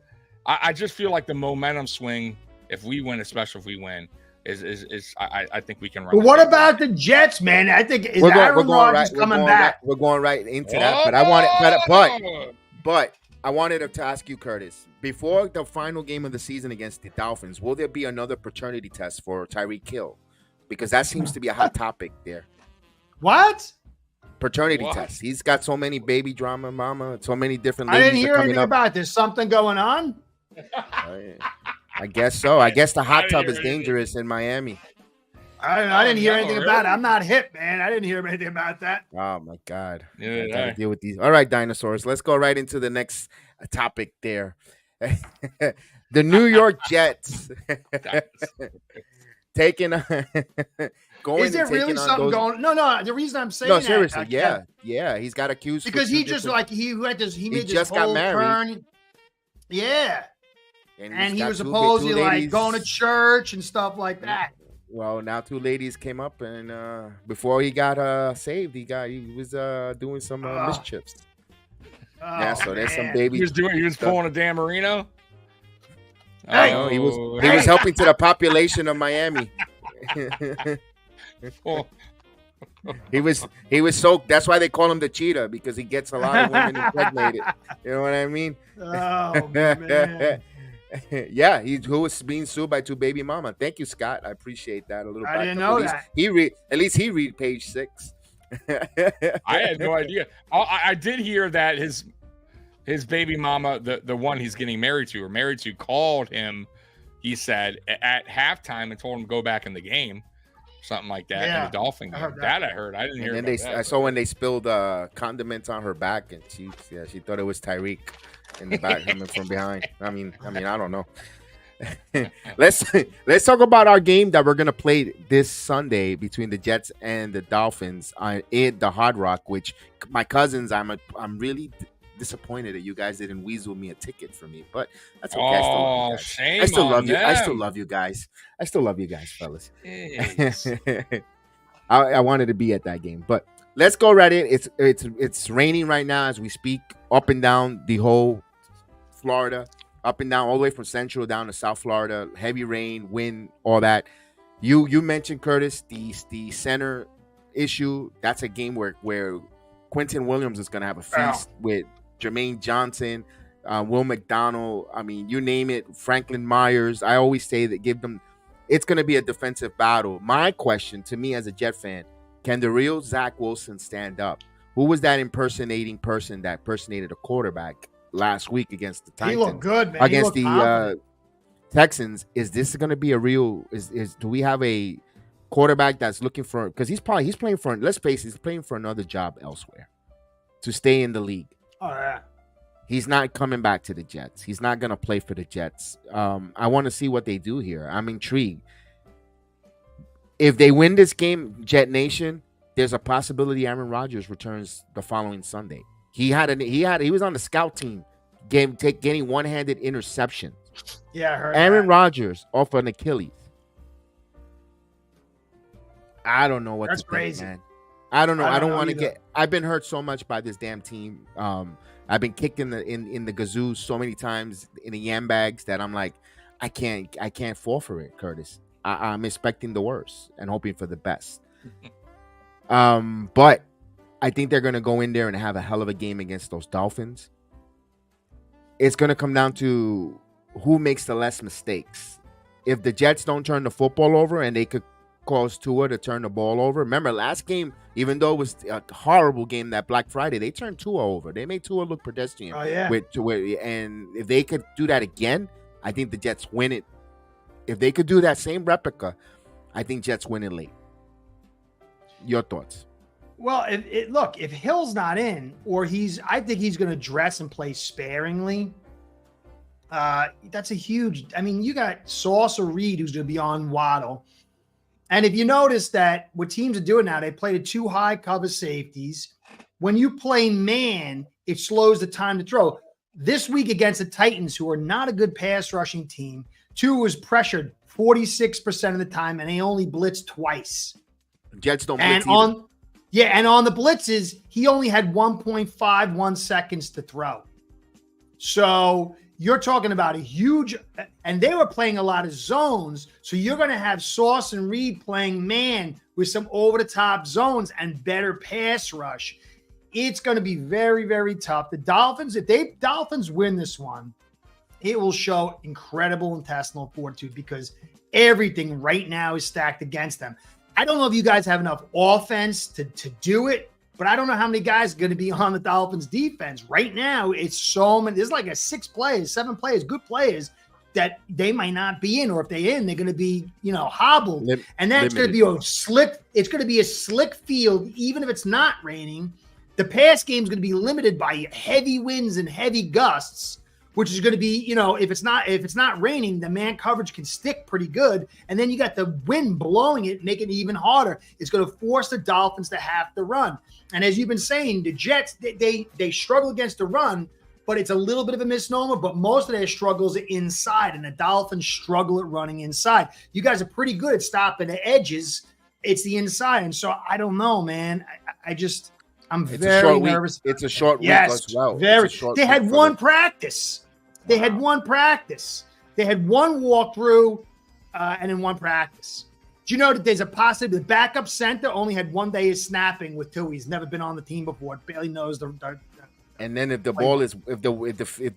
I just feel like the momentum swing, if we win, especially if we win, I think we can run. But what about the Jets, man? I think Aaron Rodgers coming back. We're going right into that, but I wanted to ask you, Curtis, before the final game of the season against the Dolphins, will there be another paternity test for Tyreek Hill? Because that seems to be a hot topic there. What? Paternity test. He's got so many baby drama, mama, so many different ladies. I didn't hear anything about this. Something going on? I guess so. I guess the hot tub is dangerous in Miami. I didn't hear anything about it. I'm not hip, man. I didn't hear anything about that. Oh, my God. I got to deal with these. All right, dinosaurs. Let's go right into the next topic there. The New York Jets taking going. Is there really something going? No. The reason I'm saying seriously, yeah. He's got accused because he just he just got married. Turn. Yeah. And he was supposedly going to church and stuff like that. Well, now 2 ladies came up, and before he got saved, he was doing some mischiefs. So there's some baby. He was pulling a Dan Marino. Hey, he was helping to the population of Miami. He was so. That's why they call him the cheetah, because he gets a lot of women impregnated. You know what I mean? Oh man. Yeah, who was being sued by 2 baby mama. Thank you, Scott. I appreciate that a little. I didn't know that. At least he read page 6. I had no idea. I did hear that his baby mama, the one he's getting married to or married to, called him. He said at halftime and told him to go back in the game, something like that. Yeah, in the Dolphin I game. heard that. I heard. I didn't hear. And About then that, I saw when they spilled condiments on her back, and she thought it was Tyreek in the back coming from behind. I mean, I don't know. Let's talk about our game that we're gonna play this Sunday between the Jets and the Dolphins in the Hard Rock. Which my cousins, I'm really disappointed that you guys didn't weasel me a ticket for me, but that's okay. Oh, shame! I still love you. I them. still love you guys. I still love you guys, fellas. Jeez. I wanted to be at that game, but let's go right in. It's raining right now as we speak, up and down the whole Florida, up and down all the way from Central down to South Florida. Heavy rain, wind, all that. You mentioned, Curtis, the center issue. That's a game where Quentin Williams is going to have a feast with Jermaine Johnson, Will McDonald. I mean, you name it. Franklin Myers. I always say that give them. It's going to be a defensive battle. My question to me as a Jet fan, can the real Zach Wilson stand up? Who was that impersonating person that impersonated a quarterback last week against the Titans? He looked good, man. Against the Texans. Is this going to be a real? Do we have a quarterback that's looking for? Because he's playing for. Let's face it, he's playing for another job elsewhere to stay in the league. Oh yeah. He's not coming back to the Jets. He's not going to play for the Jets. I want to see what they do here. I'm intrigued. If they win this game, Jet Nation, there's a possibility Aaron Rodgers returns the following Sunday. He was on the scout team, getting one-handed interception. Yeah, I heard Aaron that. Rodgers off an Achilles. I don't know what That's to crazy. think, man. I don't know. I don't know want to either. get. I've been hurt so much by this damn team. I've been kicked in the gazoo so many times in the yam bags that I'm like, I can't fall for it, Curtis. I'm expecting the worst and hoping for the best. But I think they're gonna go in there and have a hell of a game against those Dolphins. It's gonna come down to who makes the less mistakes. If the Jets don't turn the football over and they could cause Tua to turn the ball over. Remember, last game, even though it was a horrible game that Black Friday, they turned Tua over. They made Tua look pedestrian. Oh yeah. And if they could do that again, I think the Jets win it. If they could do that same replica, I think Jets win it late. Your thoughts? Well, if Hill's not in, or I think he's going to dress and play sparingly. That's a huge. I mean, you got Sauce or Reed who's going to be on Waddle. And if you notice that what teams are doing now, they play the two high cover safeties. When you play man, it slows the time to throw. This week against the Titans, who are not a good pass rushing team, Tua was pressured 46% of the time, and they only blitzed twice. Jets don't And blitz either. and on the blitzes, he only had 1.51 seconds to throw. So you're talking about a huge, and they were playing a lot of zones. So you're going to have Sauce and Reed playing man with some over-the-top zones and better pass rush. It's going to be very, very tough. The Dolphins, if Dolphins win this one, it will show incredible intestinal fortitude because everything right now is stacked against them. I don't know if you guys have enough offense to do it, but I don't know how many guys are going to be on the Dolphins defense. Right now, it's so many. There's like 7 players, good players that they might not be in, or if they're in, they're going to be, hobbled. And that's going to be a slick. It's going to be a slick field, even if it's not raining. The pass game is going to be limited by heavy winds and heavy gusts, which is going to be, if it's not raining, the man coverage can stick pretty good. And then you got the wind blowing it, making it even harder. It's going to force the Dolphins to have to run. And as you've been saying, the Jets, they struggle against the run, but it's a little bit of a misnomer, but most of their struggles are inside, and the Dolphins struggle at running inside. You guys are pretty good at stopping the edges. It's the inside. And so I don't know, man. I'm very nervous. It's a short week Yes, as well. very. They had one practice. They had one practice. They had one walkthrough and then one practice. Do you know that there's a possibility the backup center only had 1 day of snapping with Tua? He's never been on the team before. Barely knows the And then if the ball is if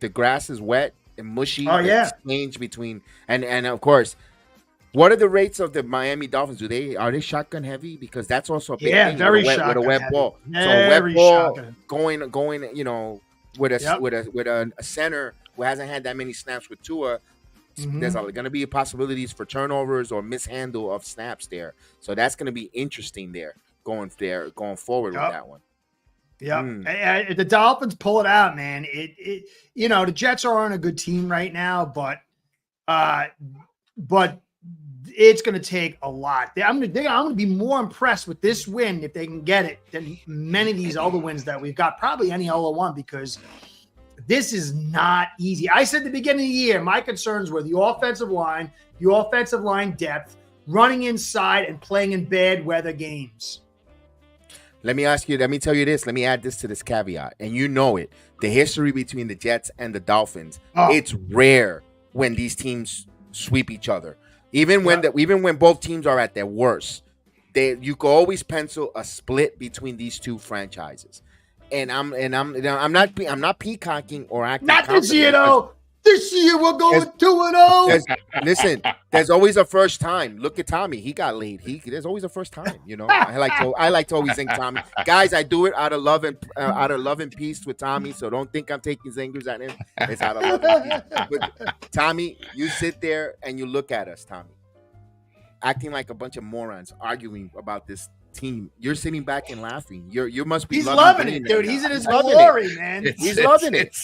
the grass is wet and mushy, exchange between and of course, what are the rates of the Miami Dolphins? Are they shotgun heavy? Because that's also a big thing very with shotgun a wet heavy. ball. Very so a wet ball shotgun. going, with a Yep. with a center who hasn't had that many snaps with Tua. There's going to be possibilities for turnovers or mishandle of snaps there. So that's going to be interesting going forward with that one. Yeah, the Dolphins pull it out, man. The Jets are on a good team right now, but it's going to take a lot. I'm going to be more impressed with this win if they can get it than many of these other wins that we've got. Probably any other one, because this is not easy. I said at the beginning of the year, my concerns were the offensive line depth, running inside, and playing in bad weather games. Let me tell you this. Let me add this to this caveat. And you know it. The history between the Jets and the Dolphins, it's rare when these teams sweep each other. Even when both teams are at their worst, you can always pencil a split between these two franchises. And I'm not peacocking or acting. Not this year, though. This year we're going 2-0. Listen, there's always a first time. Look at Tommy; he got laid. There's always a first time. I like to always think Tommy. Guys, I do it out of love and peace with Tommy. So don't think I'm taking zingers at him. It's out of love and peace. But Tommy, you sit there and you look at us, Tommy, acting like a bunch of morons arguing about this team. You're sitting back and laughing. You must be. He's loving it, dude. He's in his glory, man. He's loving it.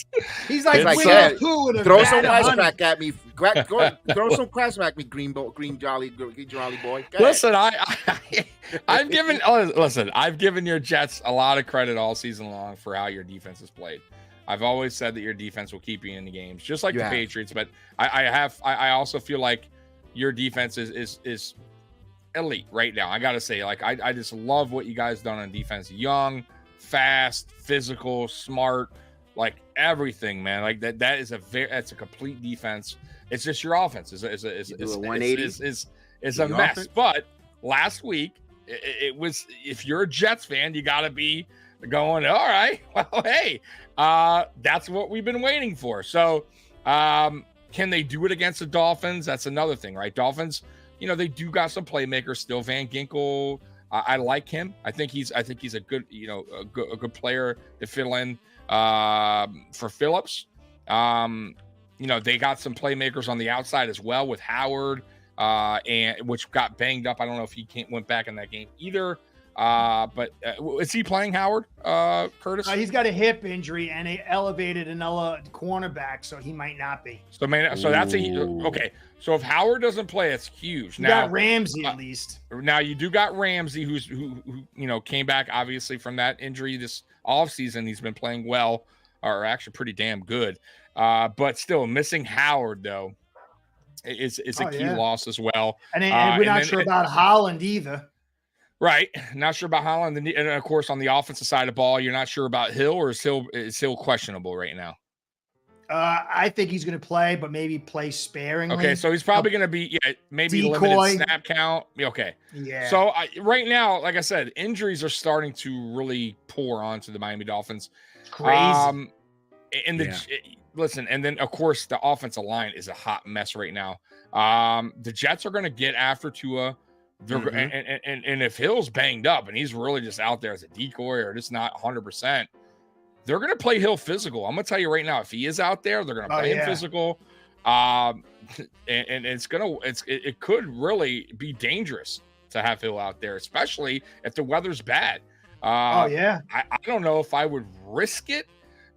He's like throw some wisecrack at me. Throw some cracks at me, green jolly boy. Listen, I've given your Jets a lot of credit all season long for how your defense has played. I've always said that your defense will keep you in the games, just like the Patriots. But I also feel like your defense is elite right now. I gotta say, I just love what you guys done on defense. Young, fast, physical, smart, like everything, man. Like that's a complete defense. It's just your offense is a 180 is a mess. Offense? But last week it was, if you're a Jets fan, you gotta be going, all right, well, hey, that's what we've been waiting for. So can they do it against the Dolphins? That's another thing, right? Dolphins, they do got some playmakers still. Van Ginkel, I like him. I think he's a good, a good player to fill in for Phillips. They got some playmakers on the outside as well with Howard, and which got banged up. I don't know if he went back in that game either. But is he playing, Howard, Curtis? He's got a hip injury and they elevated another cornerback, so he might not be. So that's okay. So if Howard doesn't play, it's huge. You got Ramsey at least. Now you do got Ramsey, who came back obviously from that injury this offseason. He's been playing well, or actually pretty damn good. But still missing Howard though is a key loss as well. And we're not sure about Holland either. Right. Not sure about Holland. And of course, on the offensive side of the ball, you're not sure about Hill, or is Hill questionable right now? I think he's going to play, but maybe play sparingly. Okay, so he's probably going to be maybe decoy. Limited snap count. Okay. Yeah. So right now, like I said, injuries are starting to really pour onto the Miami Dolphins. It's crazy. Listen, and then of course the offensive line is a hot mess right now. The Jets are going to get after Tua. And if Hill's banged up and he's really just out there as a decoy or just not 100%, they're going to play Hill physical. I'm going to tell you right now, if he is out there, they're going to play him physical. And it could really be dangerous to have Hill out there, especially if the weather's bad. I don't know if I would risk it,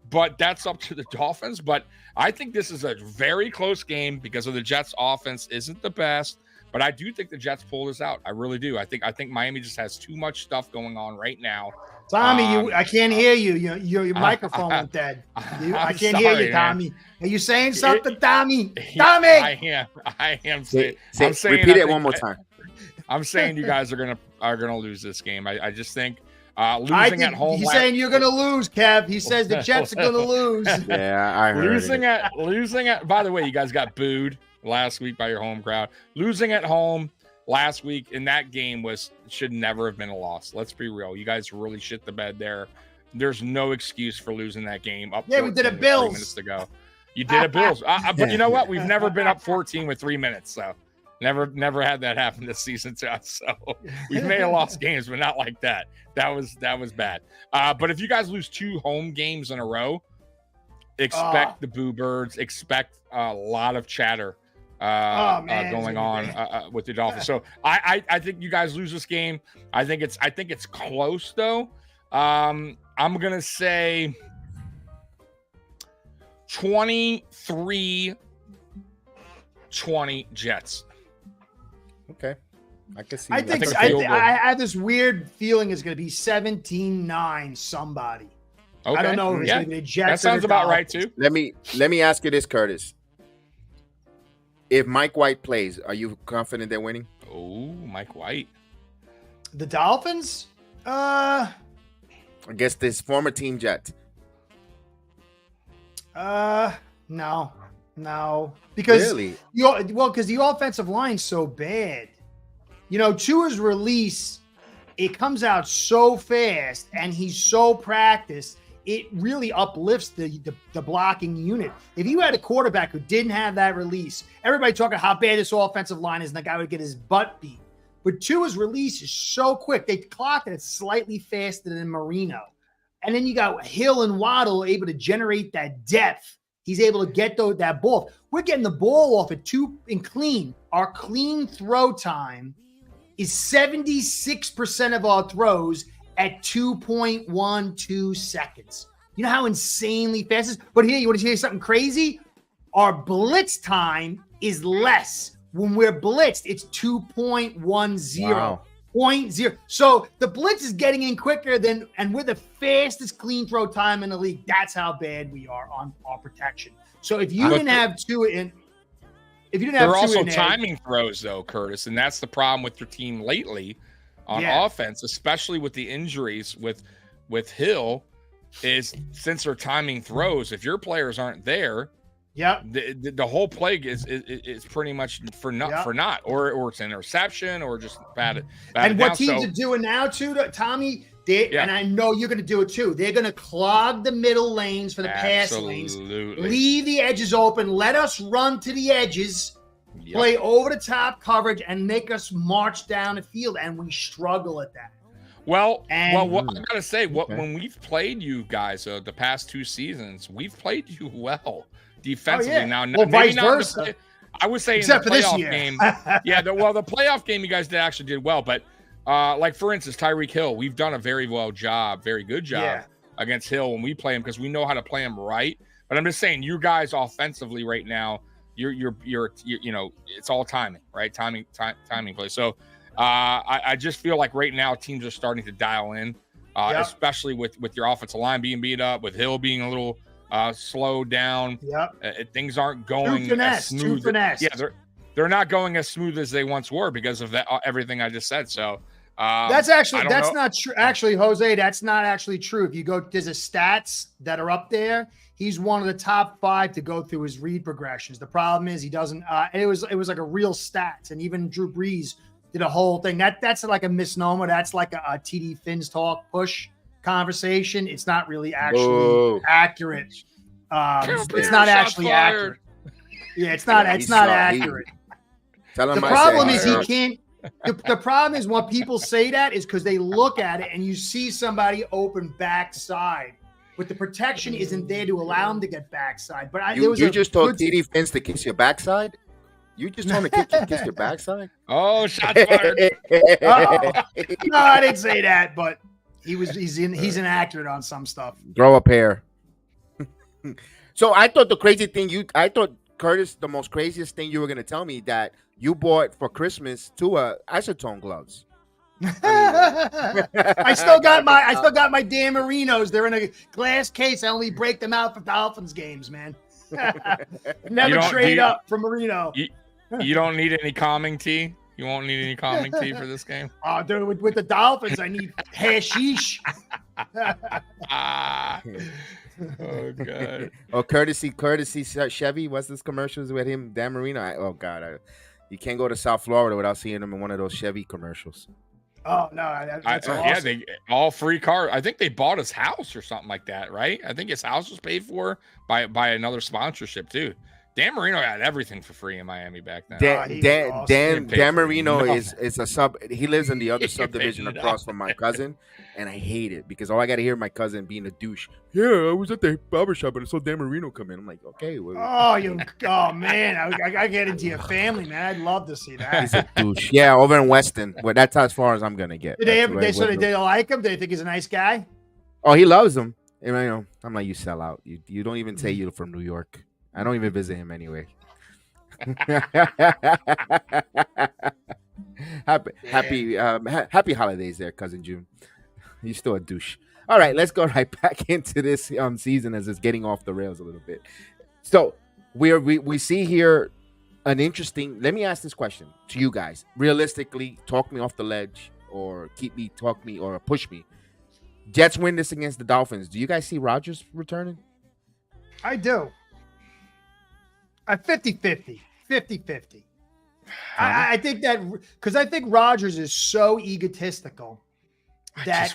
but that's up to the Dolphins. But I think this is a very close game because of the Jets' offense isn't the best. But I do think the Jets pull this out. I really do. I think Miami just has too much stuff going on right now. Tommy, I can't hear you. Your microphone went dead. I can't hear you, Tommy. Man. Are you saying something, Tommy? Tommy! I am saying. Repeat it one more time. I'm saying you guys are gonna lose this game. I just think losing at home. He's saying you're gonna lose, Kev. He says the Jets are gonna lose. Yeah, I heard losing at. By the way, you guys got booed last week by your home crowd. Losing at home last week in that game should never have been a loss. Let's be real. You guys really shit the bed there. There's no excuse for losing that game. We did a Bills. 3 minutes to go. You did a Bills. But you know what? We've never been up 14 with 3 minutes. So never had that happen this season to us. So we may have lost games, but not like that. That was bad. But if you guys lose 2 home games in a row, expect the boo birds, expect a lot of chatter going on with the Dolphins. So I think you guys lose this game. I think it's close though. I'm gonna say 23-20 Jets. Okay. I can see. I have this weird feeling it's going to be 17-9 somebody. Okay. I don't know if it's going to be the Jets. That sounds about right too. Let me ask you this, Curtis. If Mike White plays, are you confident they're winning? Oh, Mike White. The Dolphins? Against this former team Jet. No. Because Really? Because the offensive line's so bad. Tua's release, it comes out so fast and he's so practiced, it really uplifts the blocking unit. If you had a quarterback who didn't have that release, everybody talking how bad this offensive line is and the guy would get his butt beat. But Tua's release is so quick. They clocked it slightly faster than Marino. And then you got Hill and Waddle able to generate that depth. He's able to get that ball. We're getting the ball off at 2 and clean. Our clean throw time is 76% of our throws at 2.12 seconds. You know how insanely fast it is? But here, you want to hear something crazy? Our blitz time is less. When we're blitzed, it's 2.10. Wow. 0.0. So the blitz is getting in quicker and we're the fastest clean throw time in the league. That's how bad we are on our protection. So if you didn't have Tua in, They're also timing throws though, Curtis, and that's the problem with your team lately on offense, especially with the injuries with Hill, is since they're timing throws, if your players aren't there, the whole play is pretty much for naught, or it's an interception or just bad. And what teams are doing now too, Tommy, and I know you're going to do it too. They're going to clog the middle lanes for the pass lanes, leave the edges open, let us run to the edges, play over the top coverage, and make us march down the field, and we struggle at that. What I gotta say, when we've played you guys the past 2 seasons, we've played you well defensively. Now, vice versa. I would say except in the for playoff this year. game, the playoff game you guys actually did well, but like for instance, Tyreek Hill, we've done a very good job against Hill when we play him because we know how to play him right. But I'm just saying, you guys offensively right now, you're it's all timing, right? Timing play. So I just feel like right now teams are starting to dial in, especially with your offensive line being beat up, with Hill being a little slowed down. Things aren't going as smooth. They're not going as smooth as they once were because of that everything I just said. So that's not true. Actually, Jose, that's not actually true. If you go, there's a stats that are up there. He's one of the top 5 to go through his read progressions. The problem is he doesn't. It was like a real stats, and even Drew Brees did a whole thing. That's like a misnomer. That's like a TD Fins talk push conversation. It's not really actually accurate. It's not actually accurate. Yeah, it's not accurate. The problem is he can't. The problem is when people say that is because they look at it and you see somebody open backside, but the protection isn't there to allow him to get backside. But you just told TD Fins to kiss your backside. You just told him to kiss your backside. Oh, shots fired. No, I didn't say that, but he's inaccurate on some stuff. Grow up hair. So I thought Curtis, the most craziest thing you were gonna tell me that you bought for Christmas 2 acetone gloves. I still got my Dan Marinos. They're in a glass case. I only break them out for Dolphins games, man. Never trade up for Marino. You don't need any calming tea. You won't need any calming tea for this game. Oh, dude, with the Dolphins, I need hashish. Oh god. Oh, courtesy Chevy. What's this commercials with him, Dan Marino? You can't go to South Florida without seeing him in one of those Chevy commercials. Oh no, that's awesome. Yeah, they all free car. I think they bought his house or something like that, right? I think his house was paid for by another sponsorship too. Dan Marino had everything for free in Miami back then. Dan Marino nothing. is a sub. He lives in the other He paid subdivision across from my cousin, and I hate it because all I got to hear my cousin being a douche. Yeah, I was at the barbershop and I saw Dan Marino come in. I'm like, okay. Well, Oh man, I get into your family, man. I'd love to see that. he's a douche. Yeah, over in Weston. Well, that's as far as I'm gonna get. Did they That's ever? right, They like him? Do they think he's a nice guy? Oh, he loves him. And, I'm like, you sell out. You don't even say you're from New York. I don't even visit him anyway. Happy holidays there, cousin June. You're still a douche. All right, let's go right back into this season as it's getting off the rails a little bit. So we see here an interesting. Let me ask this question to you guys. Realistically, talk me off the ledge, or talk me, or push me. Jets win this against the Dolphins. Do you guys see Rodgers returning? I do. 50-50. 50-50. I think that because I think Rodgers is so egotistical that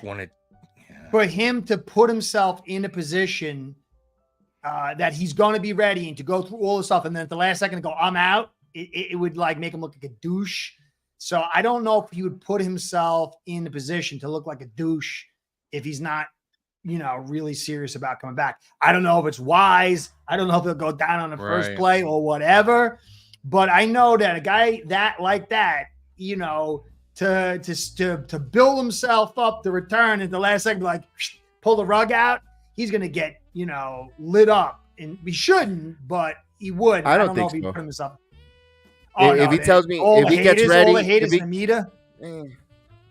for him to put himself in a position that he's going to be ready and to go through all this stuff, and then at the last second to go, I'm out, it would like make him look like a douche. So I don't know if he would put himself in the position to look like a douche if he's not, really serious about coming back. I don't know if it's wise. I don't know if he'll go down on the first play or whatever. But I know that a guy like that, to build himself up to return at the last second, like pull the rug out, he's going to get, lit up. And he shouldn't, but he would. I don't know think if he so. put himself. If he tells me, if he gets ready, all the haters in the media.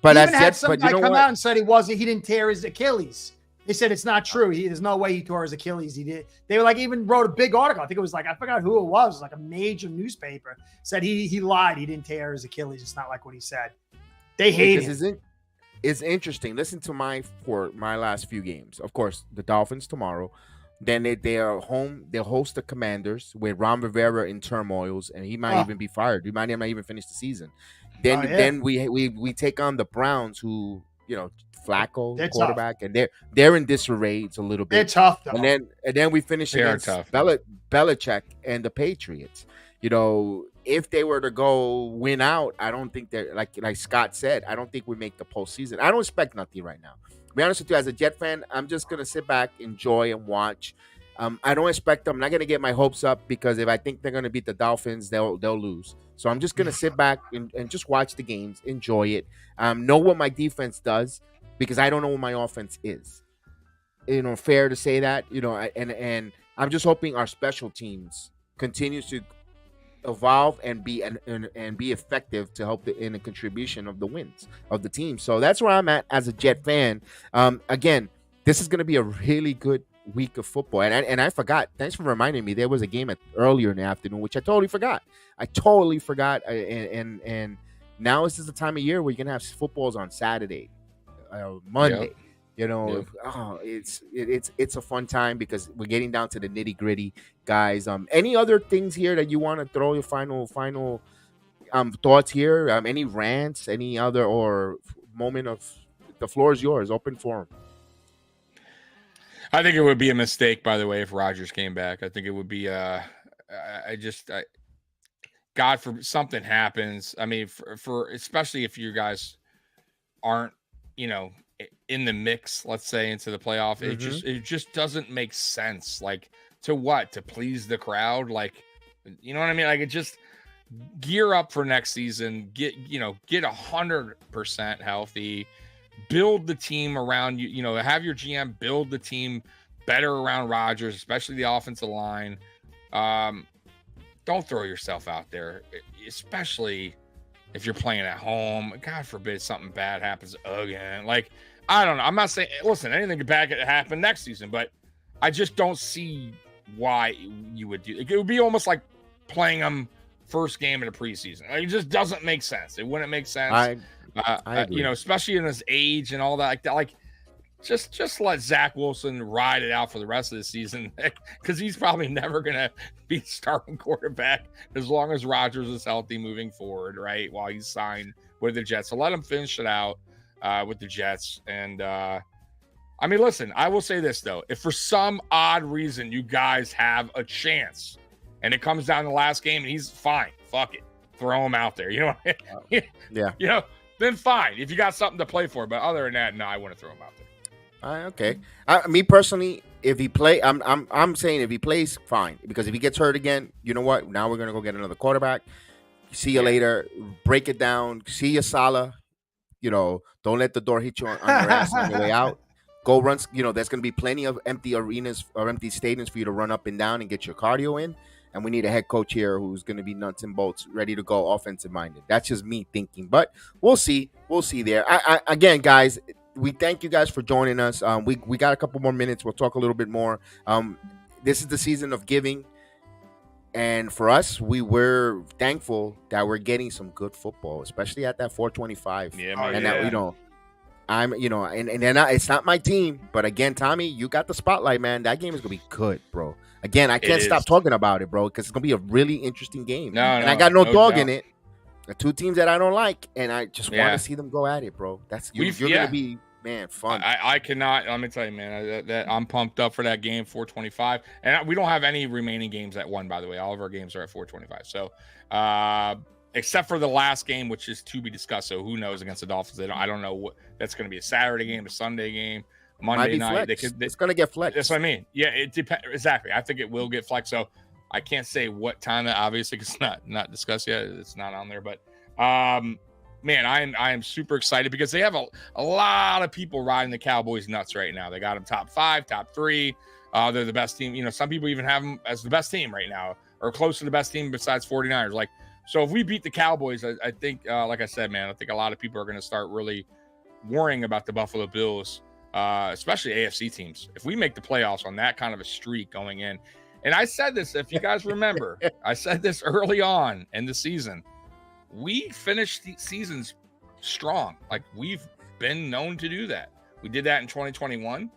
But he even that's had Jets. some But guy you know come what? out and said he didn't tear his Achilles. They said it's not true. There's no way he tore his Achilles. He did. They were even wrote a big article. I think it was I forgot who it was. Like a major newspaper said he lied. He didn't tear his Achilles. It's not like what he said. They hate him. It's interesting. Listen to my last few games. Of course, the Dolphins tomorrow. Then they are home. They host the Commanders with Ron Rivera in turmoils, and he might even be fired. He might not even finish the season. Then we take on the Browns, who Flacco, they're quarterback, tough. And they're in disarray. It's a little bit. They're tough, though. And then we finish against Belichick and the Patriots. If they were to go win out, I don't think they're like Scott said. I don't think we make the postseason. I don't expect nothing right now. To be honest with you, as a Jet fan, I'm just gonna sit back, enjoy, and watch. I don't expect them. I'm not gonna get my hopes up because if I think they're gonna beat the Dolphins, they'll lose. So I'm just gonna sit back and just watch the games, enjoy it. Know what my defense does because I don't know what my offense is. Fair to say that. And I'm just hoping our special teams continues to evolve and be effective to help in the contribution of the wins of the team. So that's where I'm at as a Jet fan. Again, this is gonna be a really good week of football, and I forgot. Thanks for reminding me. There was a game earlier in the afternoon, which I totally forgot. And now this is the time of year where you're gonna have footballs on Saturday, Monday. Yep. It's a fun time because we're getting down to the nitty gritty, guys. Any other things here that you want to throw your final thoughts here? Any rants? Any other or moment of the floor is yours, open forum. I think it would be a mistake, by the way, if Rodgers came back. I think it would be God forbid something happens. I mean, for especially if you guys aren't, in the mix, let's say into the playoff, it just doesn't make sense. Like to please the crowd, you know what I mean? It just gear up for next season, get 100% healthy, build the team around you, have your GM build the team better around Rodgers, especially the offensive line. Don't throw yourself out there, especially if you're playing at home. God forbid something bad happens again. I don't know. I'm not saying, listen, anything bad could happen next season, but I just don't see why you would do it. It would be almost like playing them first game in the preseason. It just doesn't make sense. It wouldn't make sense. I agree. Especially in his age and all that. Just let Zach Wilson ride it out for the rest of the season because he's probably never going to be starting quarterback as long as Rodgers is healthy moving forward, right, while he's signed with the Jets. So let him finish it out with the Jets. And, listen, I will say this, though. If for some odd reason you guys have a chance and it comes down to the last game, and he's fine. Fuck it, throw him out there. You know, Yeah. You know, then fine if you got something to play for. But other than that, no, I wouldn't throw him out there. Okay. Me personally, if he play, I'm saying if he plays, fine. Because if he gets hurt again, you know what? Now we're gonna go get another quarterback. See you later. Break it down. See you, Salah. You know, don't let the door hit you on your ass on the way out. Go run. You know, there's gonna be plenty of empty arenas or empty stadiums for you to run up and down and get your cardio in. And we need a head coach here who's gonna be nuts and bolts, ready to go, offensive minded. That's just me thinking, but we'll see. We'll see there. Again, guys. We thank you guys for joining us. We got a couple more minutes. We'll talk a little bit more. This is the season of giving. And for us, we were thankful that we're getting some good football, especially at that 425. Yeah, and man. that, you know, and then it's not my team. But again, Tommy, you got the spotlight, man. That game is going to be good, bro. Again, I can't stop talking about it, bro, because it's going to be a really interesting game. I got no dog in it. The two teams that I don't like, and I just want to see them go at it, bro. You're going to be, man, fun. I cannot. Let me tell you, man, that I'm pumped up for that game, 425. And we don't have any remaining games at 1, by the way. All of our games are at 425. So, except for the last game, which is to be discussed. So who knows against the Dolphins? I don't know what that's going to be. A Saturday game, a Sunday game, Monday night. It's going to get flexed. That's what I mean. Yeah, it depends. Exactly. I think it will get flexed. So I can't say what time that, obviously, because it's not discussed yet. It's not on there, but man, I am super excited because they have a lot of people riding the Cowboys nuts right now. They got them top 5, top 3. They're the best team. You know, some people even have them as the best team right now, or close to the best team besides 49ers. Like, so if we beat the Cowboys, I think, like I said, man, I think a lot of people are going to start really worrying about the Buffalo Bills, especially AFC teams. If we make the playoffs on that kind of a streak going in, and I said this, if you guys remember, I said this early on in the season. We finished the seasons strong. Like, we've been known to do that. We did that in 2021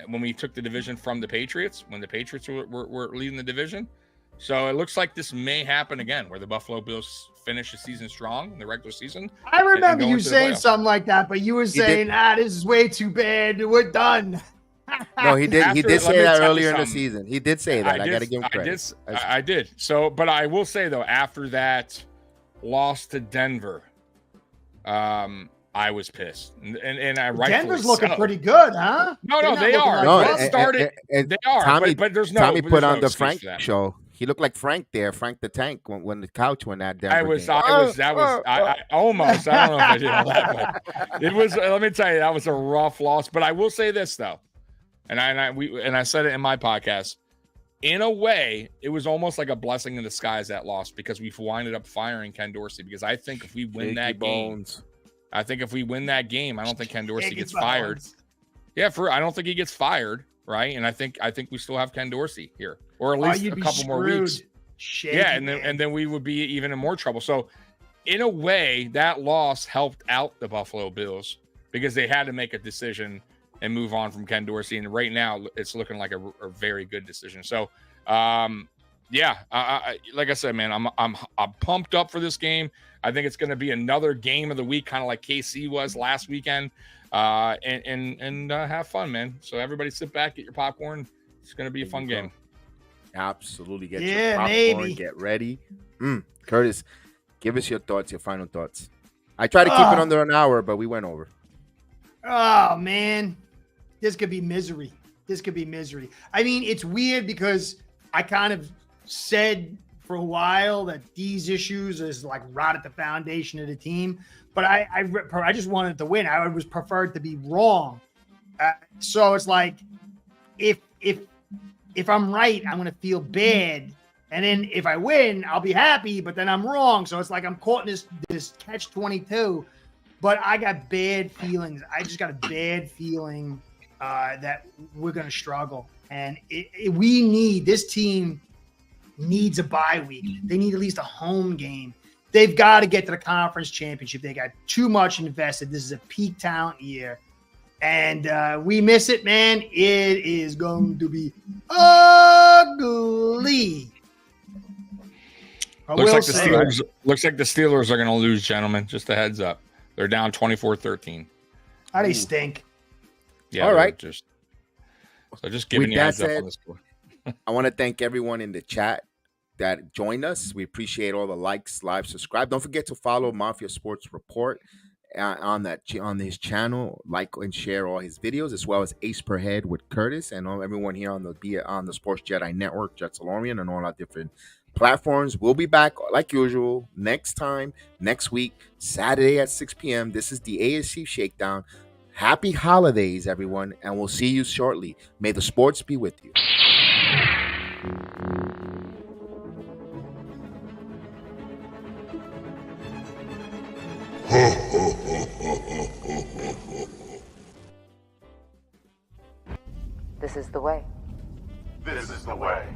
when we took the division from the Patriots, when the Patriots were leading the division. So it looks like this may happen again, where the Buffalo Bills finish the season strong in the regular season. I remember you saying something like that, but you were saying, this is way too bad. We're done. No, he did. He did say that earlier in the season. He did say that. I got to give him credit. I did. So, but I will say though, after that loss to Denver, I was pissed, and I rightfully Denver's looking pretty good, huh? No, they are. They are. Tommy, but there's no. Tommy put on the Frank Frank show. He looked like Frank there, Frank the Tank, when the couch went at Denver. I almost. I almost. I don't know if I did all that, but it was. Let me tell you, that was a rough loss. But I will say this though, and I said it in my podcast. In a way, it was almost like a blessing in disguise, that loss, because we've winded up firing Ken Dorsey. Because I think if we win that game, I don't think Ken Dorsey gets fired. Yeah, I don't think he gets fired, right? And I think we still have Ken Dorsey here, or at least a couple more weeks. And then we would be even in more trouble. So, in a way, that loss helped out the Buffalo Bills because they had to make a decision and move on from Ken Dorsey. And right now, it's looking like a very good decision. So, like I said, man, I'm pumped up for this game. I think it's going to be another game of the week, kind of like KC was last weekend. And have fun, man. So everybody sit back, get your popcorn. It's going to be a fun game. Absolutely. Get your popcorn, get ready. Curtis, give us your final thoughts. I tried to keep it under an hour, but we went over. Oh, man. This could be misery. I mean, it's weird because I kind of said for a while that these issues is like right at the foundation of the team, but I just wanted to win. I was preferred to be wrong. So it's like, if I'm right, I'm going to feel bad. And then if I win, I'll be happy, but then I'm wrong. So it's like I'm caught in this catch-22. But I got bad feelings. I just got a bad feeling that we're going to struggle. And this team needs a bye week. They need at least a home game. They've got to get to the conference championship. They got too much invested. This is a peak talent year. And we miss it, man. It is going to be ugly. Looks like the Steelers are going to lose, gentlemen. Just a heads up. They're down 24-13. How do they stink? Yeah. All right. Just giving you a heads up on the score. I want to thank everyone in the chat. that joined us. We appreciate all the likes, live, subscribe. Don't forget to follow Mafia Sports Report on his channel. Like and share all his videos, as well as Ace Per Head with Curtis and everyone here on the Sports Jedi Network, Jets-alorian, and all our different platforms. We'll be back like usual next week, Saturday at 6 p.m. This is the AFC Shakedown. Happy holidays, everyone, and we'll see you shortly. May the sports be with you. This is the way. This is the way.